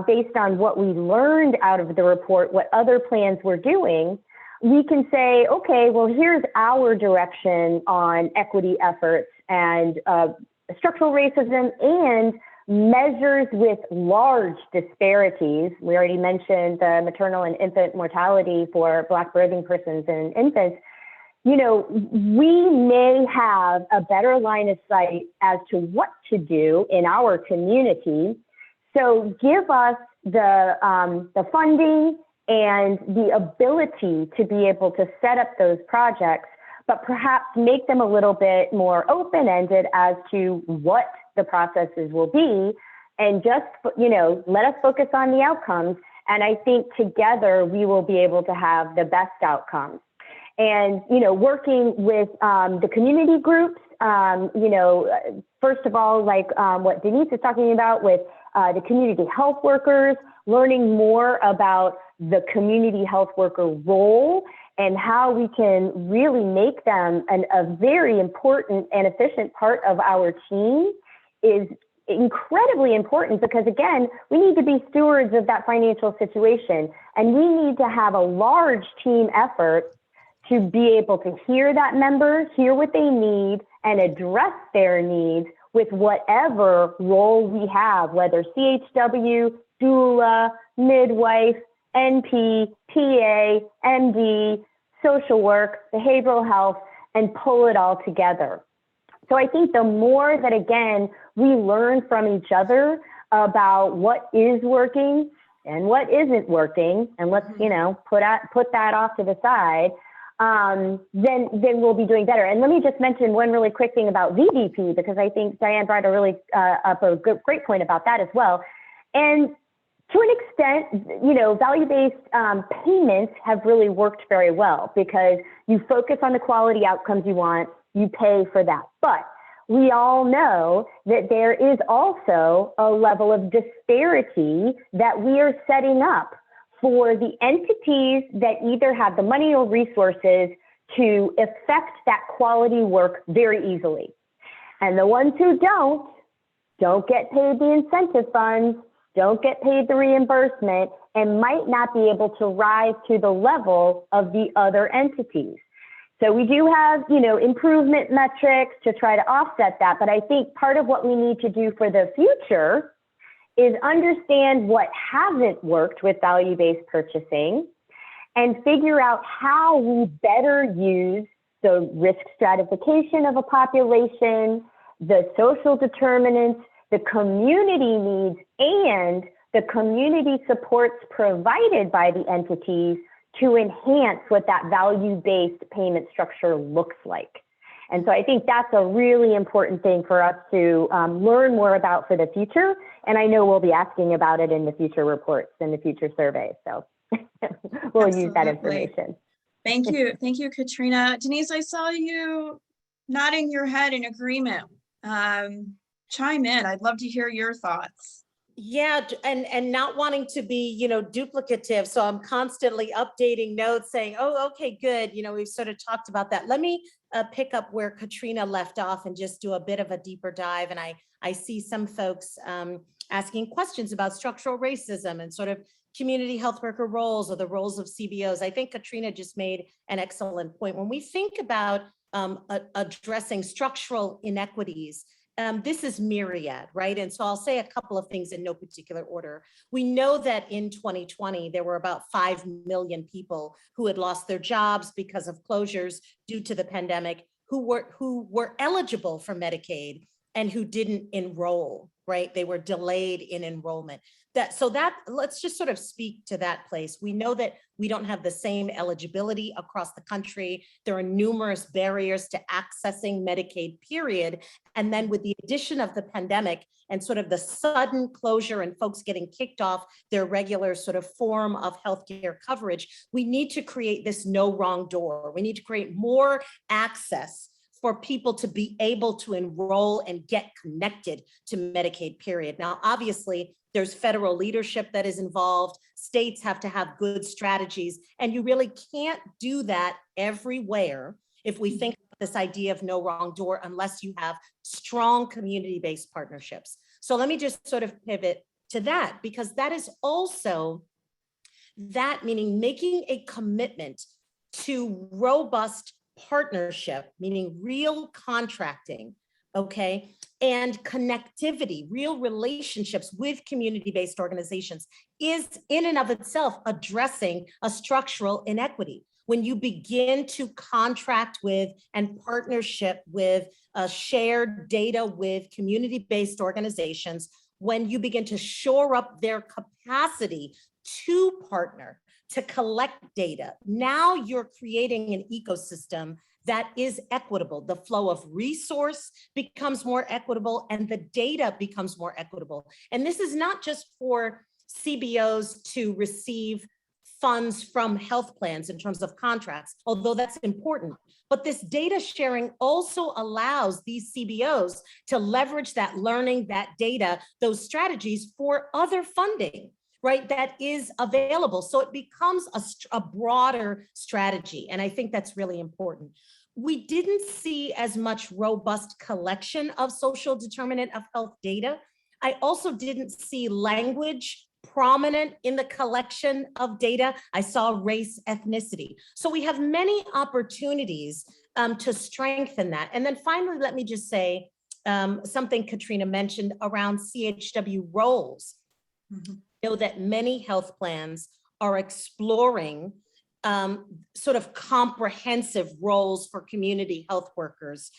based on what we learned out of the report, what other plans were doing, we can say, okay, well, here's our direction on equity efforts and structural racism and measures with large disparities. We already mentioned the maternal and infant mortality for Black birthing persons and infants. We may have a better line of sight as to what to do in our community. So give us the funding and the ability to be able to set up those projects, but perhaps make them a little bit more open-ended as to what the processes will be, and just, let us focus on the outcomes. And I think together we will be able to have the best outcomes. And, working with the community groups, first of all, like what Denise is talking about with the community health workers, learning more about the community health worker role and how we can really make them a very important and efficient part of our team is incredibly important, because again, we need to be stewards of that financial situation, and we need to have a large team effort to be able to hear that member, hear what they need, and address their needs with whatever role we have, whether CHW, doula, midwife, NP, PA, MD, social work, behavioral health, and pull it all together. So I think the more that, again, we learn from each other about what is working and what isn't working, and let's, you know, put that off to the side, then we'll be doing better. And let me just mention one really quick thing about VBP, because I think Diane brought up a great point about that as well. And to an extent, you know, value-based payments have really worked very well, because you focus on the quality outcomes you want, you pay for that. But we all know that there is also a level of disparity that we are setting up for the entities that either have the money or resources to effect that quality work very easily. And the ones who don't get paid the incentive funds, don't get paid the reimbursement, and might not be able to rise to the level of the other entities. So we do have, you know, improvement metrics to try to offset that. But I think part of what we need to do for the future is understand what hasn't worked with value-based purchasing and figure out how we better use the risk stratification of a population, the social determinants, the community needs, and the community supports provided by the entities to enhance what that value-based payment structure looks like. And so I think that's a really important thing for us to learn more about for the future. And I know we'll be asking about it in the future reports and the future surveys. So we'll use that information. Thank you. Thank you, Katrina. Denise, I saw you nodding your head in agreement. Chime in. I'd love to hear your thoughts. Yeah, and not wanting to be, you know, duplicative. So I'm constantly updating notes saying, oh, okay, good. You know, we've sort of talked about that. Let me pick up where Katrina left off and just do a bit of a deeper dive. And I see some folks asking questions about structural racism and sort of community health worker roles or the roles of CBOs. I think Katrina just made an excellent point. When we think about addressing structural inequities, this is myriad, right? And so I'll say a couple of things in no particular order. We know that in 2020, there were about 5 million people who had lost their jobs because of closures due to the pandemic, who were eligible for Medicaid and who didn't enroll, right? They were delayed in enrollment. So let's just sort of speak to that place. We know that we don't have the same eligibility across the country. There are numerous barriers to accessing Medicaid, period. And then with the addition of the pandemic and sort of the sudden closure and folks getting kicked off their regular sort of form of healthcare coverage, we need to create this no wrong door. We need to create more access for people to be able to enroll and get connected to Medicaid, period. Now, obviously, there's federal leadership that is involved. States have to have good strategies, and you really can't do that everywhere if we think of this idea of no wrong door unless you have strong community-based partnerships. So let me just sort of pivot to that, because that is also that, meaning making a commitment to robust partnership, meaning real contracting, okay, and connectivity, real relationships with community-based organizations is in and of itself addressing a structural inequity. When you begin to contract with and partnership with shared data with community-based organizations, when you begin to shore up their capacity to partner, to collect data, now you're creating an ecosystem that is equitable. The flow of resource becomes more equitable and the data becomes more equitable. And this is not just for CBOs to receive funds from health plans in terms of contracts, although that's important. But this data sharing also allows these CBOs to leverage that learning, that data, those strategies for other funding, right, that is available. So it becomes a broader strategy. And I think that's really important. We didn't see as much robust collection of social determinant of health data. I also didn't see language prominent in the collection of data. I saw race, ethnicity. So we have many opportunities to strengthen that. And then finally, let me just say something Katrina mentioned around CHW roles. Know that many health plans are exploring sort of comprehensive roles for community health workers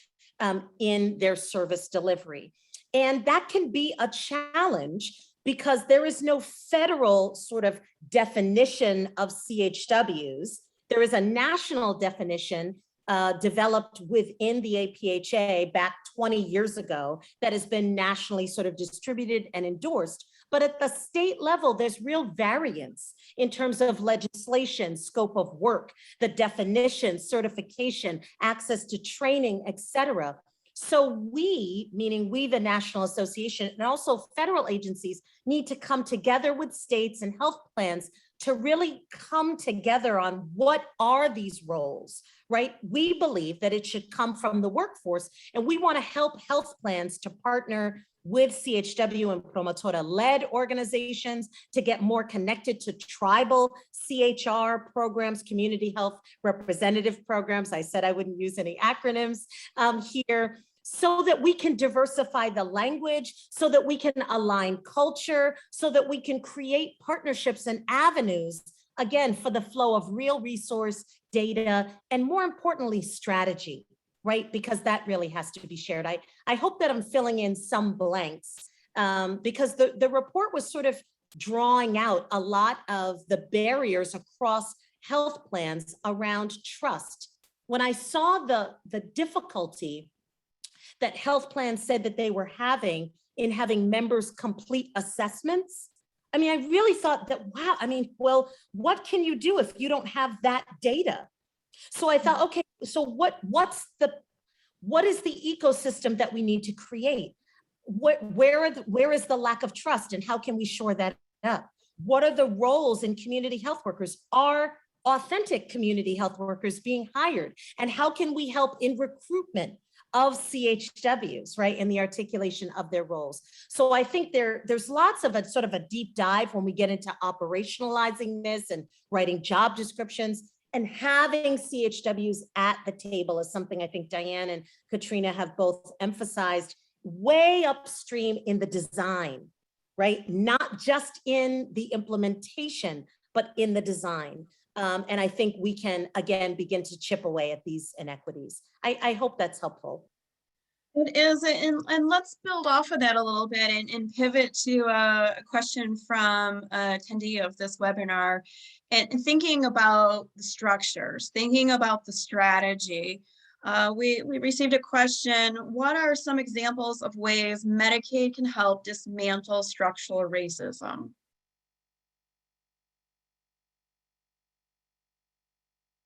in their service delivery. And that can be a challenge because there is no federal sort of definition of CHWs. There is a national definition developed within the APHA back 20 years ago that has been nationally sort of distributed and endorsed. But at the state level, there's real variance in terms of legislation, scope of work, the definition, certification, access to training, et cetera. So we, meaning we, the National Association, and also federal agencies, need to come together with states and health plans to really come together on what are these roles, right? We believe that it should come from the workforce, and we want to help health plans to partner with CHW and promotora-led organizations to get more connected to tribal CHR programs, community health representative programs. I said I wouldn't use any acronyms here, so that we can diversify the language, so that we can align culture, so that we can create partnerships and avenues, again, for the flow of real resource data, and more importantly, strategy. Right? Because that really has to be shared. I hope that I'm filling in some blanks because the report was sort of drawing out a lot of the barriers across health plans around trust. When I saw the difficulty that health plans said that they were having in having members complete assessments, I mean, I really thought that, wow, I mean, well, what can you do if you don't have that data? So I thought, okay, so what is the ecosystem that we need to create? Where is the lack of trust, and how can we shore that up? What are the roles in community health workers? Are authentic community health workers being hired? And how can we help in recruitment of CHWs, right, in the articulation of their roles? So I think there's lots of a sort of a deep dive when we get into operationalizing this and writing job descriptions. And having CHWs at the table is something I think Diane and Katrina have both emphasized way upstream in the design, right? Not just in the implementation, but in the design. And I think we can, again, begin to chip away at these inequities. I hope that's helpful. It is, and let's build off of that a little bit and pivot to a question from an attendee of this webinar, and thinking about the structures, thinking about the strategy. We received a question: what are some examples of ways Medicaid can help dismantle structural racism?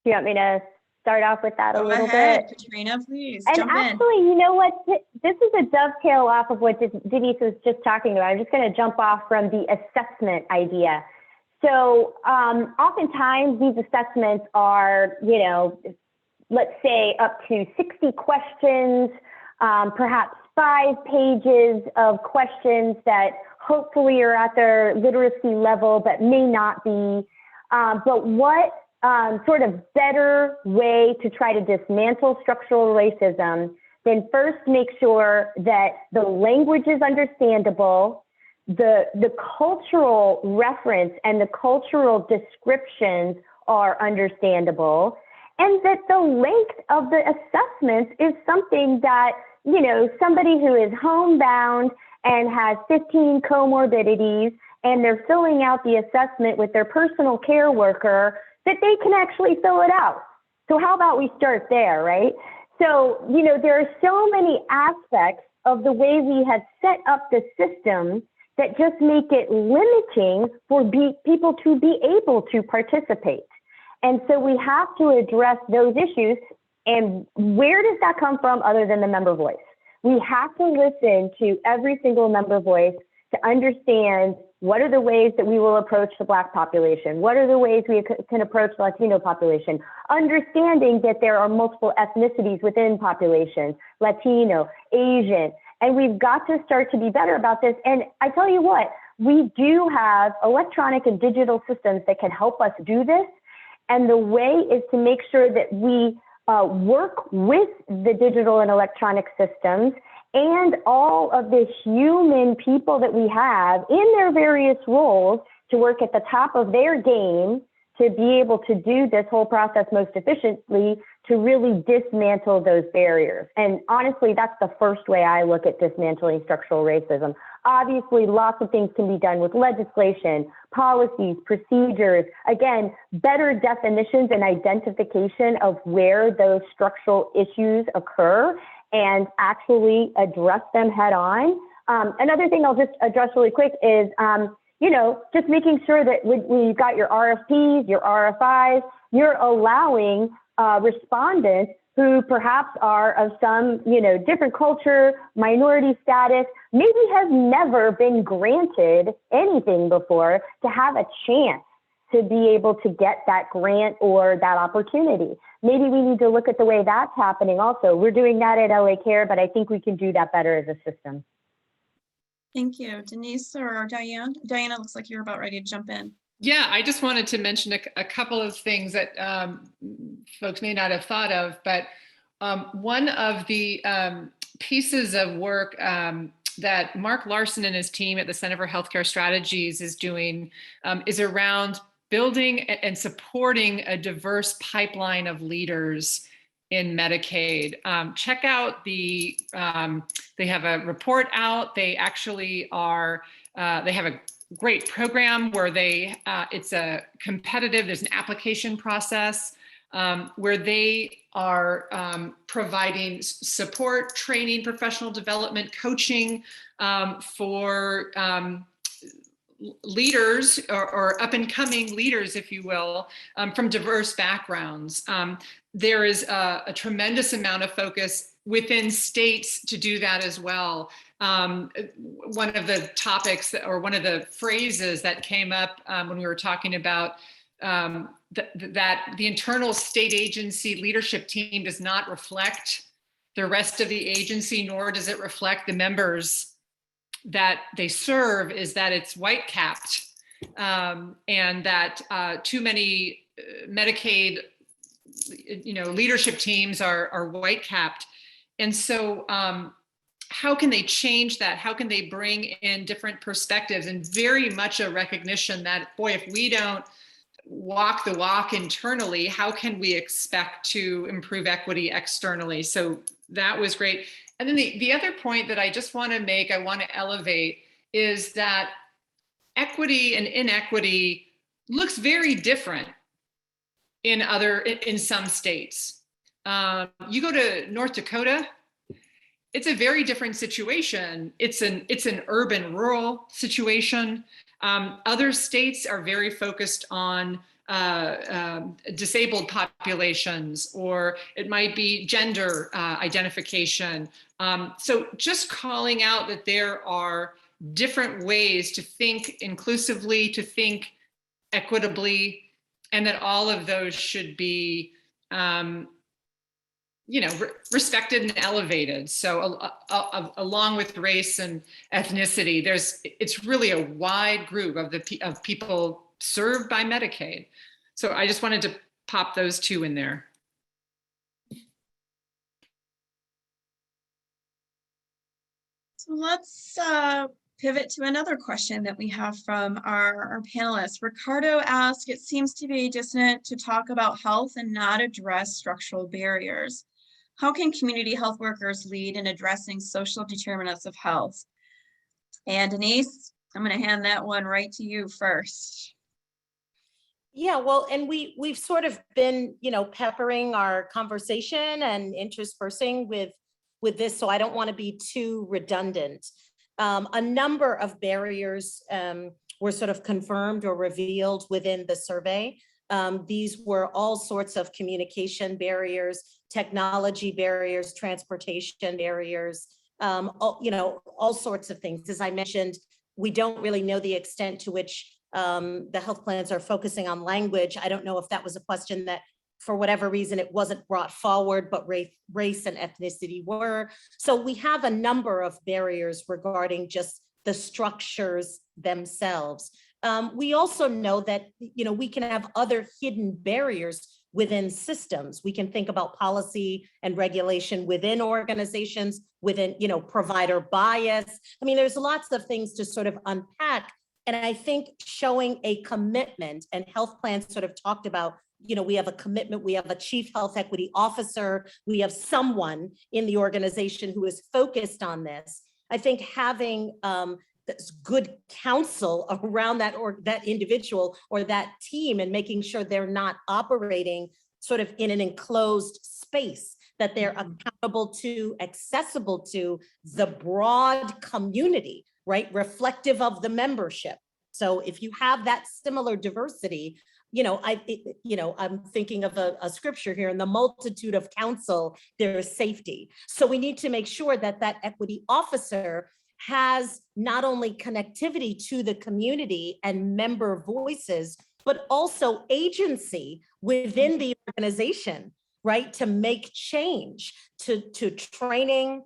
Do you want me to start off with that a little ahead, bit? Katrina, please And jump actually, you know what? This is a dovetail off of what Denise was just talking about. I'm just going to jump off from the assessment idea. So oftentimes these assessments are, you know, let's say up to 60 questions, perhaps 5 pages of questions that hopefully are at their literacy level, but may not be. But what sort of better way to try to dismantle structural racism than first make sure that the language is understandable, the cultural reference and the cultural descriptions are understandable, and that the length of the assessments is something that, you know, somebody who is homebound and has 15 comorbidities and they're filling out the assessment with their personal care worker, that they can actually fill it out. So how about we start there, right? So, you know, there are so many aspects of the way we have set up the system that just make it limiting for people to be able to participate. And so we have to address those issues. And where does that come from other than the member voice? We have to listen to every single member voice to understand What are the ways that we will approach the Black population? What are the ways we can approach the Latino population? Understanding that there are multiple ethnicities within populations, Latino, Asian, and we've got to start to be better about this. And I tell you what, we do have electronic and digital systems that can help us do this. And the way is to make sure that we work with the digital and electronic systems and all of the human people that we have in their various roles to work at the top of their game to be able to do this whole process most efficiently, to really dismantle those barriers. And honestly, that's the first way I look at dismantling structural racism. Obviously, lots of things can be done with legislation, policies, procedures, again, better definitions and identification of where those structural issues occur and actually address them head on. Another thing I'll just address really quick is, just making sure that when you've got your RFPs, your RFIs, you're allowing respondents who perhaps are of some, different culture, minority status, maybe have never been granted anything before, to have a chance to be able to get that grant or that opportunity. Maybe we need to look at the way that's happening also. We're doing that at LA Care, but I think we can do that better as a system. Thank you. Denise or Diane? Diana, looks like you're about ready to jump in. Yeah, I just wanted to mention a couple of things that folks may not have thought of, but one of the pieces of work that Mark Larson and his team at the Center for Healthcare Strategies is doing is around building and supporting a diverse pipeline of leaders in Medicaid. Check out they have a report out. They actually are, they have a great program where it's a competitive, there's an application process where they are providing support, training, professional development, coaching for leaders or up and coming leaders, if you will, from diverse backgrounds. There is a tremendous amount of focus within states to do that as well. One of the topics or one of the phrases that came up when we were talking about that the internal state agency leadership team does not reflect the rest of the agency, nor does it reflect the members that they serve, is that it's white capped, and that too many Medicaid leadership teams are white capped. And so how can they change that? How can they bring in different perspectives? And very much a recognition that, boy, if we don't walk the walk internally, how can we expect to improve equity externally? So that was great. And then the other point that I just want to make, I want to elevate, is that equity and inequity looks very different in some states. You go to North Dakota, it's a very different situation. It's an urban rural situation. Other states are very focused on disabled populations, or it might be gender identification. So just calling out that there are different ways to think inclusively, to think equitably, and that all of those should be respected and elevated. So along with race and ethnicity, it's really a wide group of people served by Medicaid. So I just wanted to pop those two in there. So let's pivot to another question that we have from our panelists. Ricardo asked, it seems to be dissonant to talk about health and not address structural barriers. How can community health workers lead in addressing social determinants of health? And Denise, I'm going to hand that one right to you first. Yeah, well, and we've sort of been, peppering our conversation and interspersing with this, so I don't want to be too redundant. A number of barriers were sort of confirmed or revealed within the survey. These were all sorts of communication barriers, technology barriers, transportation barriers, all sorts of things. As I mentioned, We don't really know the extent to which the health plans are focusing on language. I don't know if that was a question that, for whatever reason, it wasn't brought forward, but race and ethnicity were. So we have a number of barriers regarding just the structures themselves. We also know that, we can have other hidden barriers within systems. We can think about policy and regulation within organizations, within, provider bias. I mean, there's lots of things to sort of unpack. And I think showing a commitment, and health plans sort of talked about, we have a commitment, we have a chief health equity officer, we have someone in the organization who is focused on this. I think having good counsel around that individual or that team, and making sure they're not operating sort of in an enclosed space, that they're accountable to, accessible to the broad community, right? Reflective of the membership. So if you have that similar diversity, I'm thinking of a scripture here: in the multitude of counsel, there is safety. So we need to make sure that that equity officer has not only connectivity to the community and member voices, but also agency within the organization, right? To make change, to training,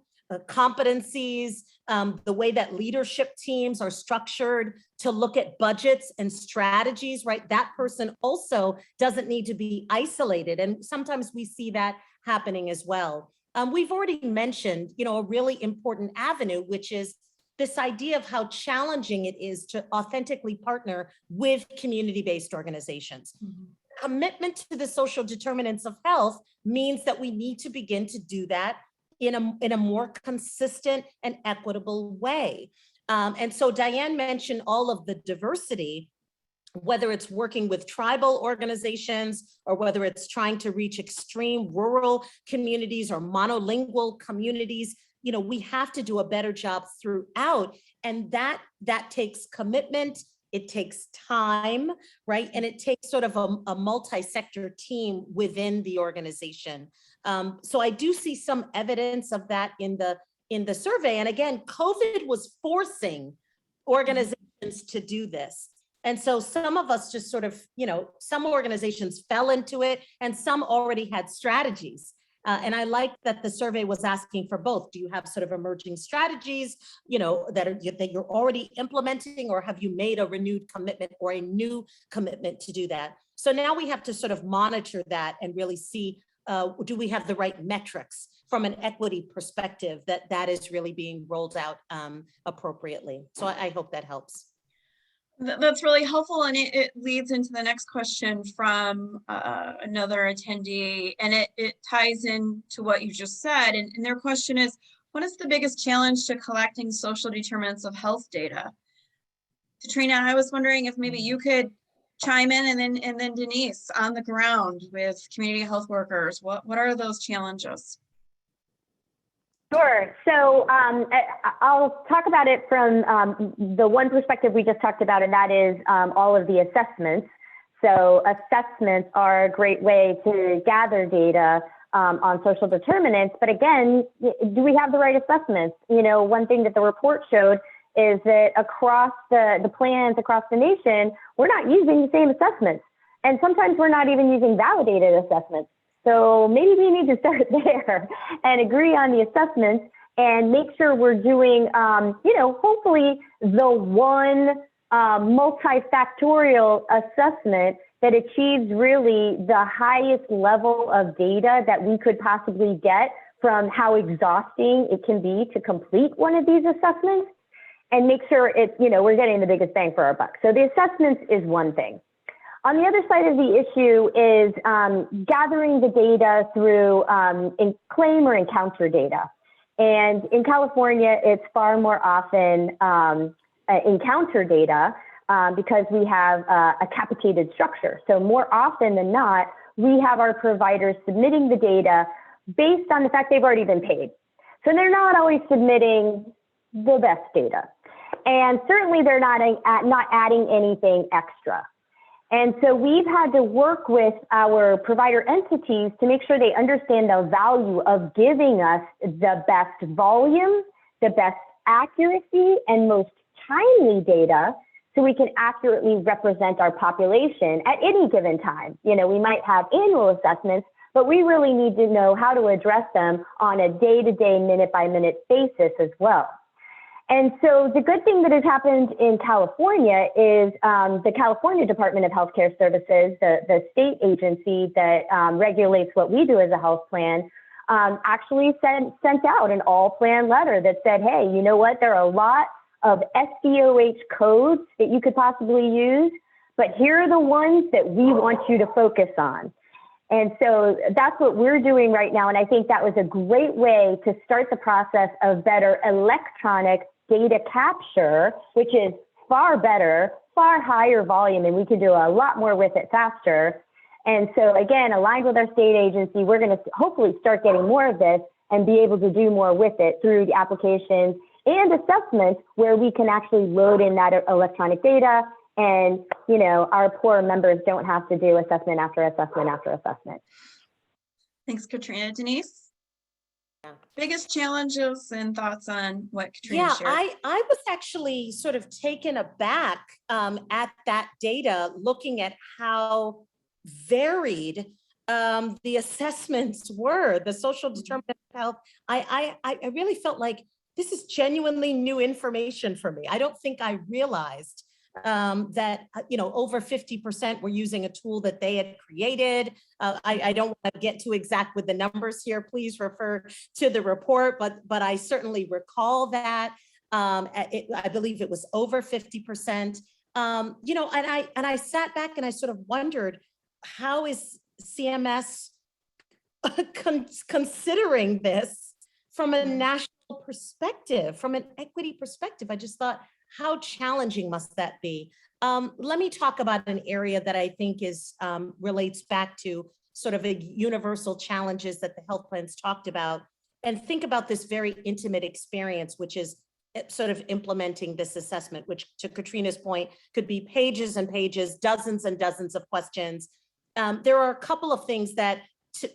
competencies, the way that leadership teams are structured, to look at budgets and strategies, right? That person also doesn't need to be isolated. And sometimes we see that happening as well. We've already mentioned, a really important avenue, which is this idea of how challenging it is to authentically partner with community-based organizations. Commitment to the social determinants of health means that we need to begin to do that in a more consistent and equitable way. And so Diane mentioned all of the diversity, whether it's working with tribal organizations or whether it's trying to reach extreme rural communities or monolingual communities. We have to do a better job throughout, and that takes commitment. It takes time, right? And it takes sort of a multi-sector team within the organization. So I do see some evidence of that in the survey. And again, COVID was forcing organizations to do this. And so some of us just sort of, some organizations fell into it, and some already had strategies. And I like that the survey was asking for both. Do you have sort of emerging strategies, that you're already implementing, or have you made a renewed commitment or a new commitment to do that? So now we have to sort of monitor that and really see, do we have the right metrics from an equity perspective that is really being rolled out appropriately. So I hope that helps. That's really helpful, and it leads into the next question from another attendee, and it ties into what you just said. And their question is, what is the biggest challenge to collecting social determinants of health data? Katrina, I was wondering if maybe you could chime in, and then Denise, on the ground with community health workers, what are those challenges? Sure. So I'll talk about it from the one perspective we just talked about, and that is all of the assessments. So assessments are a great way to gather data on social determinants. But again, do we have the right assessments? One thing that the report showed is that across the plans across the nation, we're not using the same assessments. And sometimes we're not even using validated assessments. So maybe we need to start there and agree on the assessments and make sure we're doing, hopefully the one multifactorial assessment that achieves really the highest level of data that we could possibly get from how exhausting it can be to complete one of these assessments, and make sure we're getting the biggest bang for our buck. So the assessments is one thing. On the other side of the issue is gathering the data through claim or encounter data. And in California, it's far more often encounter data because we have a capitated structure. So more often than not, we have our providers submitting the data based on the fact they've already been paid. So they're not always submitting the best data. And certainly they're not adding anything extra. And so we've had to work with our provider entities to make sure they understand the value of giving us the best volume, the best accuracy, and most timely data so we can accurately represent our population at any given time. You know, we might have annual assessments, but we really need to know how to address them on a day-to-day, minute-by-minute basis as well. And so the good thing that has happened in California is the California Department of Healthcare Services, the state agency that regulates what we do as a health plan, actually sent out an all-plan letter that said, hey, you know what, there are a lot of SDOH codes that you could possibly use, but here are the ones that we want you to focus on. And so that's what we're doing right now. And I think that was a great way to start the process of better electronic data capture, which is far better, far higher volume, and we can do a lot more with it faster. And so again, aligned with our state agency, we're going to hopefully start getting more of this and be able to do more with it through the applications and assessments where we can actually load in that electronic data. And, you know, our poor members don't have to do assessment after assessment after assessment. Thanks, Katrina. Denise? Yeah. Biggest challenges and thoughts on what Katrina shared? I was actually sort of taken aback at that data, looking at how varied the assessments were, the social determinants of health. I really felt like this is genuinely new information for me. I don't think I realized that, you know, over 50% were using a tool that they had created. I don't want to get too exact with the numbers here. Please refer to the report, but I certainly recall that. I believe it was over 50%. You know, and I sat back and I sort of wondered, how is CMS considering this from a national perspective, from an equity perspective? I just thought, how challenging must that be? Let me talk about an area that I think is relates back to sort of the universal challenges that the health plans talked about, and think about this very intimate experience, which is sort of implementing this assessment, which, to Katrina's point, could be pages and pages, dozens and dozens of questions. There are a couple of things that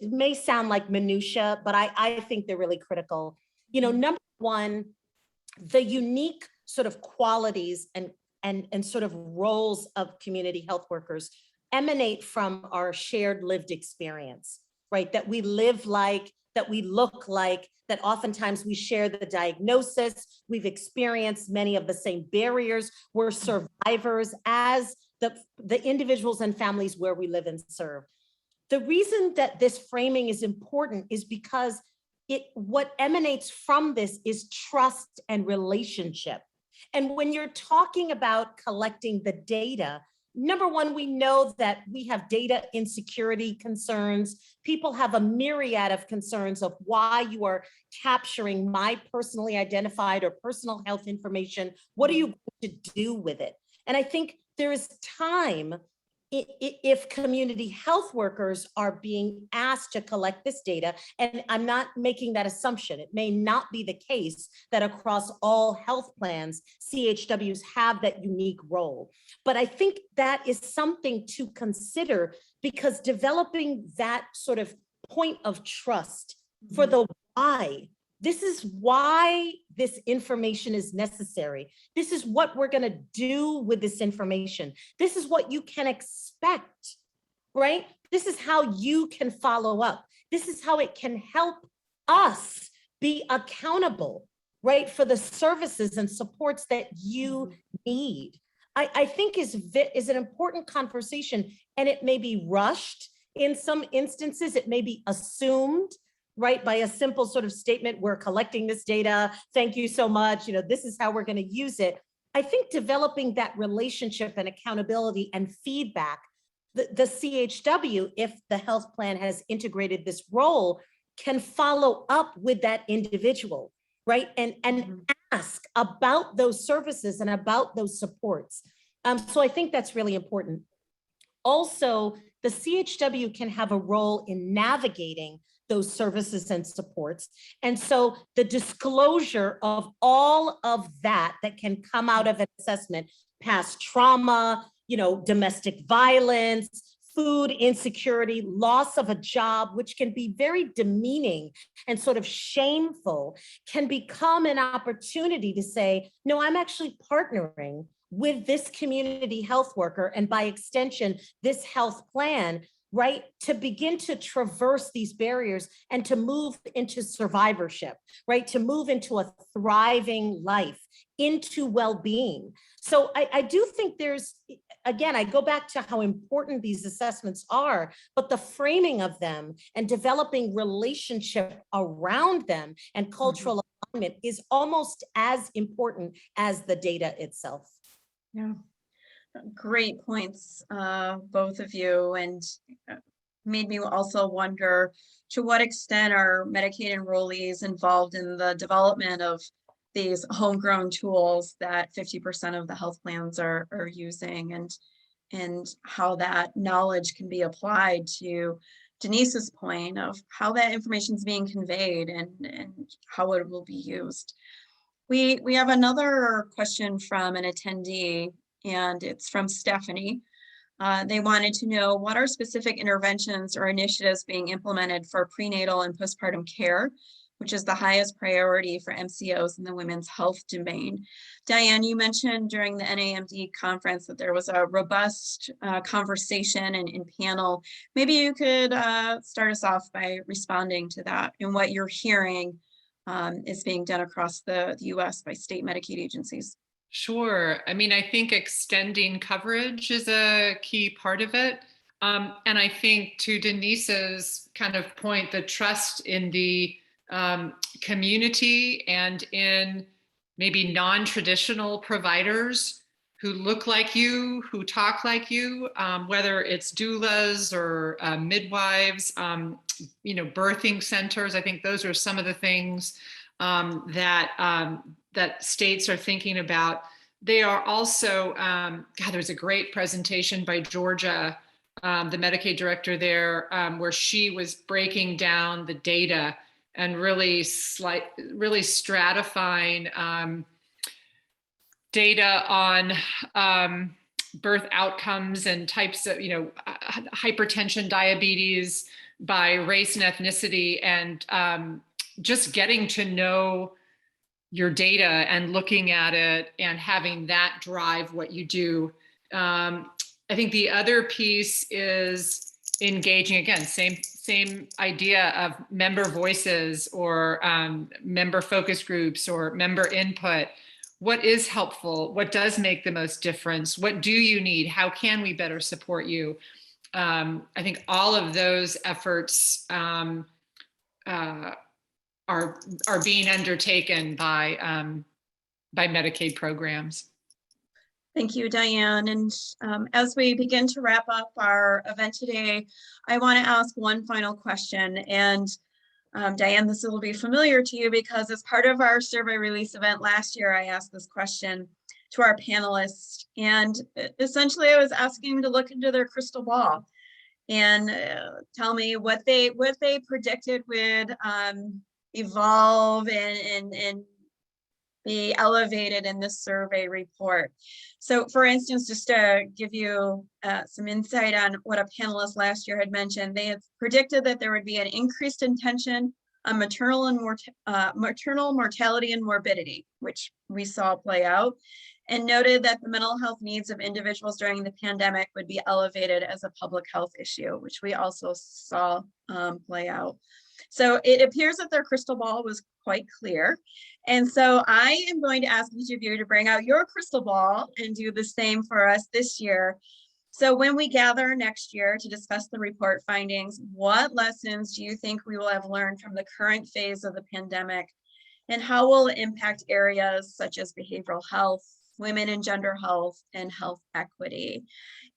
may sound like minutia, but I think they're really critical. You know, number one, the unique sort of qualities and sort of roles of community health workers emanate from our shared lived experience, right? That we live like, that we look like, that oftentimes we share the diagnosis, we've experienced many of the same barriers, we're survivors as the individuals and families where we live and serve. The reason that this framing is important is because what emanates from this is trust and relationship. And when you're talking about collecting the data, number one, we know that we have data insecurity concerns. People have a myriad of concerns of why you are capturing my personally identified or personal health information. What are you going to do with it? And I think there is time, if community health workers are being asked to collect this data, and I'm not making that assumption, it may not be the case that across all health plans, CHWs have that unique role. But I think that is something to consider, because developing that sort of point of trust for the why. This is why this information is necessary. This is what we're going to do with this information. This is what you can expect, right? This is how you can follow up. This is how it can help us be accountable, right, for the services and supports that you need. I think is an important conversation, and it may be rushed in some instances. It may be assumed, right, by a simple sort of statement, we're collecting this data, thank you so much, you know, this is how we're going to use it. I think developing that relationship and accountability and feedback, the CHW, if the health plan has integrated this role, can follow up with that individual, right, and ask about those services and about those supports. So I think that's really important. Also, the CHW can have a role in navigating those services and supports. And so the disclosure of all of that can come out of an assessment, past trauma, you know, domestic violence, food insecurity, loss of a job, which can be very demeaning and sort of shameful, can become an opportunity to say, no, I'm actually partnering with this community health worker, and by extension, this health plan, right, to begin to traverse these barriers and to move into survivorship, right, to move into a thriving life, into well-being. So I do think there's, again, I go back to how important these assessments are, but the framing of them and developing relationship around them and cultural alignment is almost as important as the data itself. Yeah, great points, both of you, and made me also wonder to what extent are Medicaid enrollees involved in the development of these homegrown tools that 50% of the health plans are using, and how that knowledge can be applied to Denise's point of how that information is being conveyed and how it will be used. We have another question from an attendee, and it's from Stephanie. They wanted to know, what are specific interventions or initiatives being implemented for prenatal and postpartum care, which is the highest priority for MCOs in the women's health domain? Diane, you mentioned during the NAMD conference that there was a robust conversation and panel. Maybe you could start us off by responding to that and what you're hearing is being done across the US by state Medicaid agencies. Sure. I mean, I think extending coverage is a key part of it. And I think, to Denise's kind of point, the trust in the community and in maybe non-traditional providers who look like you, who talk like you, whether it's doulas or midwives, birthing centers. I think those are some of the things that states are thinking about. They are also, there's a great presentation by Georgia, the Medicaid director there, where she was breaking down the data and really stratifying data on birth outcomes and types of, hypertension, diabetes by race and ethnicity, and just getting to know your data and looking at it and having that drive what you do. I think the other piece is engaging, again, same idea of member voices or member focus groups or member input. What is helpful? What does make the most difference? What do you need? How can we better support you? I think all of those efforts are being undertaken by Medicaid programs. Thank you, Diane. And as we begin to wrap up our event today, I want to ask one final question. And Diane, this will be familiar to you because as part of our survey release event last year, I asked this question to our panelists. And essentially, I was asking them to look into their crystal ball and tell me what they predicted would evolve and be elevated in this survey report. So for instance, just to give you some insight on what a panelist last year had mentioned, they had predicted that there would be an increased attention on maternal mortality and morbidity, which we saw play out, and noted that the mental health needs of individuals during the pandemic would be elevated as a public health issue, which we also saw play out. So it appears that their crystal ball was quite clear. And so I am going to ask each of you to bring out your crystal ball and do the same for us this year. So when we gather next year to discuss the report findings, what lessons do you think we will have learned from the current phase of the pandemic? And how will it impact areas such as behavioral health, women and gender health, and health equity?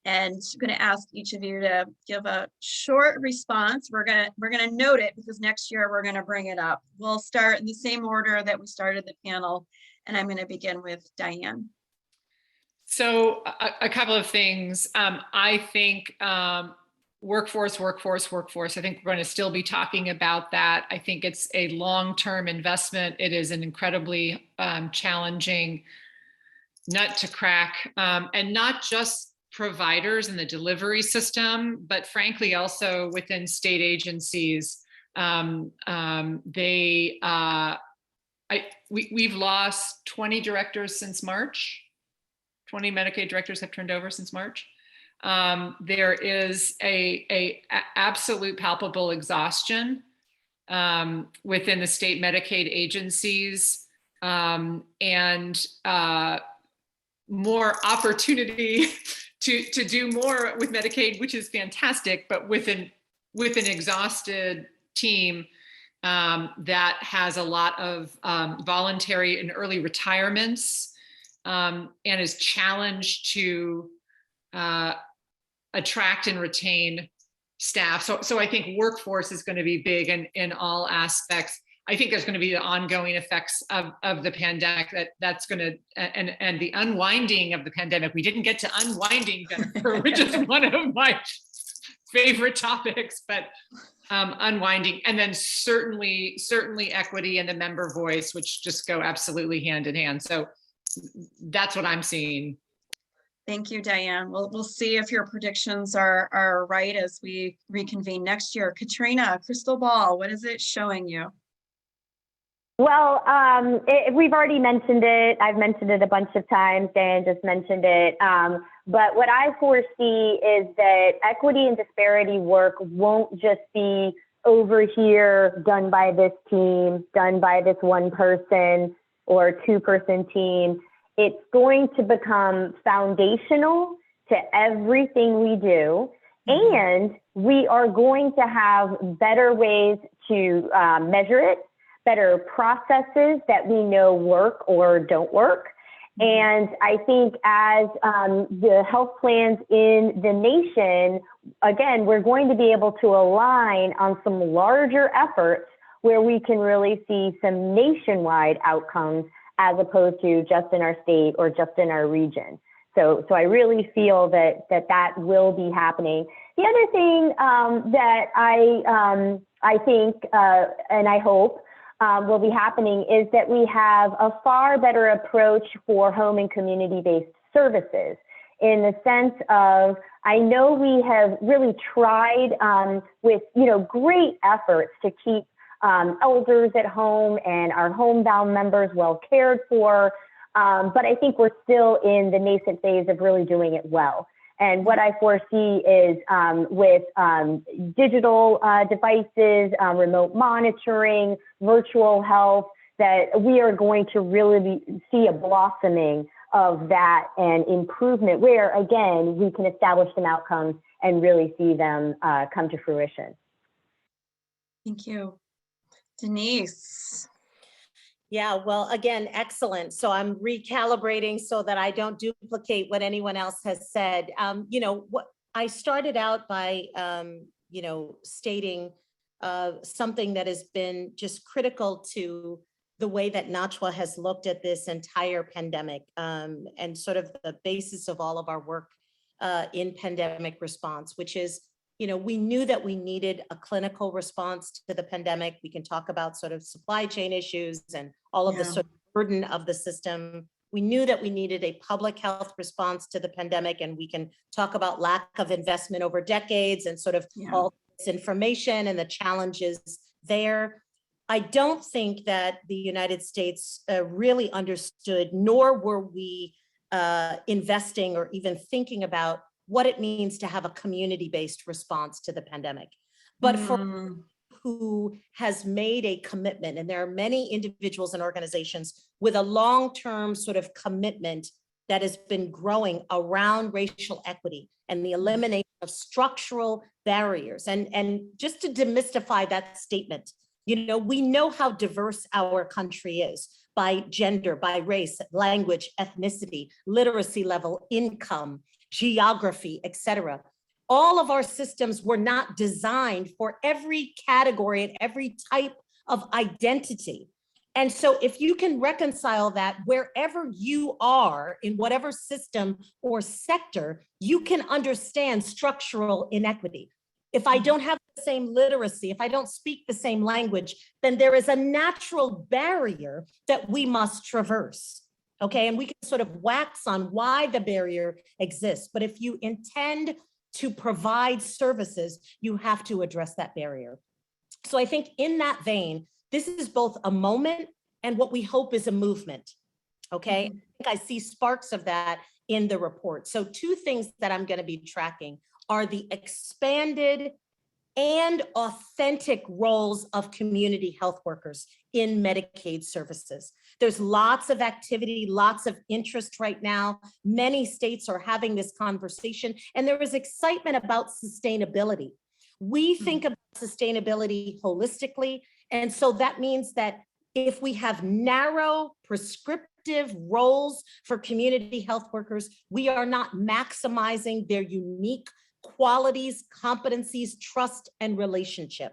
And I'm going to ask each of you to give a short response. We're gonna note it because next year we're going to bring it up. We'll start in the same order that we started the panel, and I'm going to begin with Diane. So a couple of things. I think workforce. I think we're going to still be talking about that. I think it's a long-term investment. It is an incredibly challenging nut to crack, and not just providers in the delivery system, but frankly, also within state agencies. We've lost 20 directors since March. 20 Medicaid directors have turned over since March. There is a absolute palpable exhaustion within the state Medicaid agencies, and more opportunity to do more with Medicaid, which is fantastic, but with an exhausted team that has a lot of voluntary and early retirements, and is challenged to attract and retain staff. So I think workforce is going to be big in all aspects. I think there's going to be the ongoing effects of the pandemic that's going to, and the unwinding of the pandemic. We didn't get to unwinding, Jennifer, which is one of my favorite topics, but unwinding, and then certainly equity and the member voice, which just go absolutely hand in hand. So that's what I'm seeing. Thank you, Diane. We'll see if your predictions are right as we reconvene next year. Katrina, crystal ball, what is it showing you? Well, we've already mentioned it. I've mentioned it a bunch of times. Dan just mentioned it. But what I foresee is that equity and disparity work won't just be over here done by this team, done by this one person or two-person team. It's going to become foundational to everything we do. And we are going to have better ways to measure it, better processes that we know work or don't work. And I think as the health plans in the nation, again, we're going to be able to align on some larger efforts where we can really see some nationwide outcomes as opposed to just in our state or just in our region. So I really feel that will be happening. The other thing that I think and I hope will be happening is that we have a far better approach for home and community-based services, in the sense of, I know we have really tried with great efforts to keep elders at home and our homebound members well cared for, but I think we're still in the nascent phase of really doing it well. And what I foresee is with digital devices, remote monitoring, virtual health, that we are going to really see a blossoming of that and improvement where, again, we can establish some outcomes and really see them come to fruition. Thank you. Denise. Yeah, well, again, excellent. So I'm recalibrating so that I don't duplicate what anyone else has said. What I started out by, stating something that has been just critical to the way that NACHWA has looked at this entire pandemic, and sort of the basis of all of our work in pandemic response, which is, we knew that we needed a clinical response to the pandemic. We can talk about sort of supply chain issues and all of the sort of burden of the system. We knew that we needed a public health response to the pandemic, and we can talk about lack of investment over decades and sort of all this information and the challenges there. I don't think that the United States really understood, nor were we investing or even thinking about what it means to have a community-based response to the pandemic. But for who has made a commitment, and there are many individuals and organizations with a long-term sort of commitment that has been growing around racial equity and the elimination of structural barriers. And just to demystify that statement, we know how diverse our country is by gender, by race, language, ethnicity, literacy level, income, geography, et cetera. All of our systems were not designed for every category and every type of identity. And so if you can reconcile that wherever you are in whatever system or sector, you can understand structural inequity. If I don't have the same literacy, if I don't speak the same language, then there is a natural barrier that we must traverse. Okay, and we can sort of wax on why the barrier exists. But if you intend to provide services, you have to address that barrier. So I think in that vein, this is both a moment and what we hope is a movement. Okay, I think I see sparks of that in the report. So two things that I'm going to be tracking are the expanded and authentic roles of community health workers in Medicaid services. There's lots of activity, lots of interest right now. Many states are having this conversation, and there is excitement about sustainability. We think about sustainability holistically, and so that means that if we have narrow prescriptive roles for community health workers, we are not maximizing their unique qualities, competencies, trust, and relationship.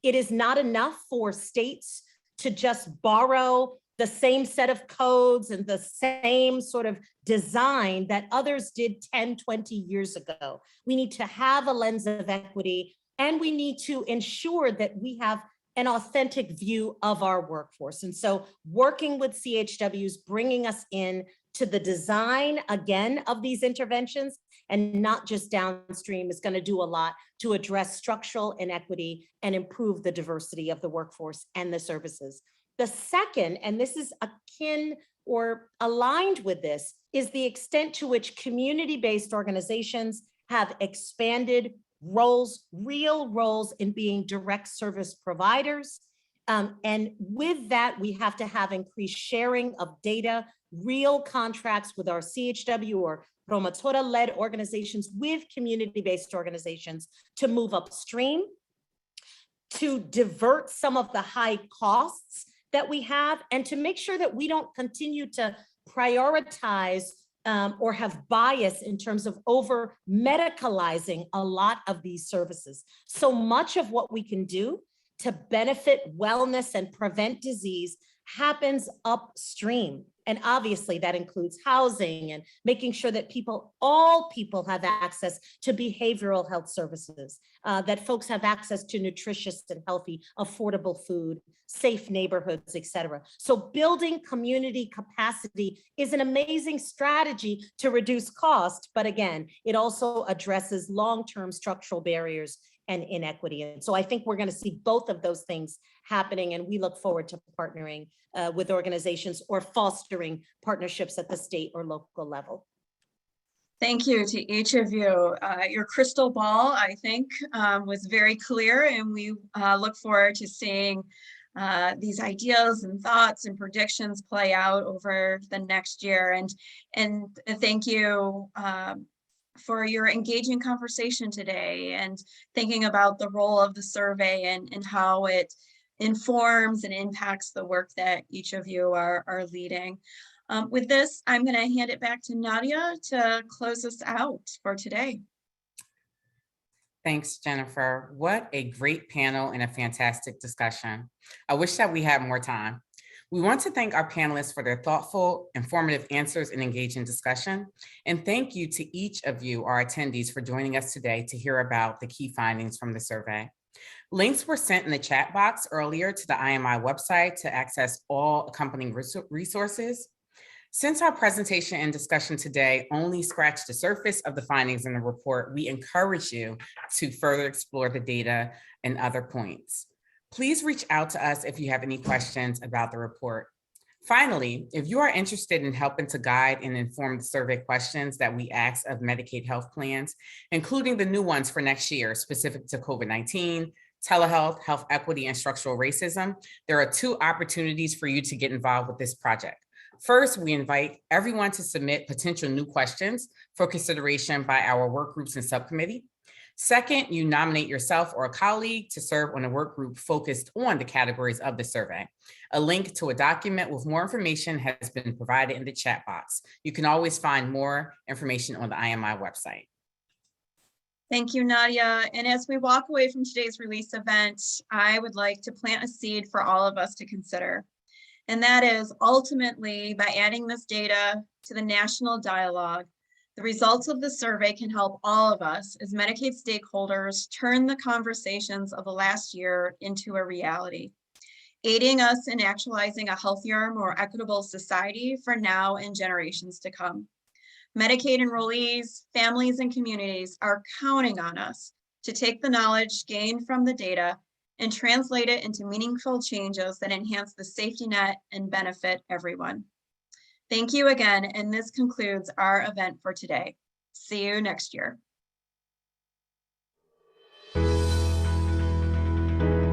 It is not enough for states to just borrow the same set of codes and the same sort of design that others did 10, 20 years ago. We need to have a lens of equity, and we need to ensure that we have an authentic view of our workforce. And so working with CHWs, bringing us in to the design, again, of these interventions, and not just downstream, is going to do a lot to address structural inequity and improve the diversity of the workforce and the services. The second, and this is akin or aligned with this, is the extent to which community-based organizations have expanded roles, real roles in being direct service providers. And with that, we have to have increased sharing of data, real contracts with our CHW or promotora-led organizations with community-based organizations to move upstream, to divert some of the high costs that we have, and to make sure that we don't continue to prioritize or have bias in terms of over medicalizing a lot of these services. So much of what we can do to benefit wellness and prevent disease happens upstream. And obviously that includes housing and making sure that all people have access to behavioral health services, that folks have access to nutritious and healthy, affordable food, safe neighborhoods, et cetera. So building community capacity is an amazing strategy to reduce cost, but again, it also addresses long-term structural barriers and inequity. And so I think we're going to see both of those things happening, and we look forward to partnering with organizations or fostering partnerships at the state or local level. Thank you to each of you. Your crystal ball, I think, was very clear, and we look forward to seeing these ideas and thoughts and predictions play out over the next year. And thank you for your engaging conversation today, and thinking about the role of the survey and how it informs and impacts the work that each of you are leading. With this, I'm going to hand it back to Nadia to close us out for today. Thanks, Jennifer. What a great panel and a fantastic discussion. I wish that we had more time. We want to thank our panelists for their thoughtful, informative answers and engaging discussion. And thank you to each of you, our attendees, for joining us today to hear about the key findings from the survey. Links were sent in the chat box earlier to the IMI website to access all accompanying resources. Since our presentation and discussion today only scratched the surface of the findings in the report, we encourage you to further explore the data and other points. Please reach out to us if you have any questions about the report. Finally, if you are interested in helping to guide and inform the survey questions that we ask of Medicaid health plans, including the new ones for next year specific to COVID-19, telehealth, health equity, and structural racism, there are 2 opportunities for you to get involved with this project. First, we invite everyone to submit potential new questions for consideration by our work groups and subcommittee. Second, you nominate yourself or a colleague to serve on a work group focused on the categories of the survey. A link to a document with more information has been provided in the chat box. You can always find more information on the IMI website. Thank you, Nadia. And as we walk away from today's release event, I would like to plant a seed for all of us to consider. And that is ultimately, by adding this data to the national dialogue, the results of the survey can help all of us as Medicaid stakeholders turn the conversations of the last year into a reality. aiding us in actualizing a healthier, more equitable society for now and generations to come. Medicaid enrollees, families, and communities are counting on us to take the knowledge gained from the data and translate it into meaningful changes that enhance the safety net and benefit everyone. Thank you again, and this concludes our event for today. See you next year.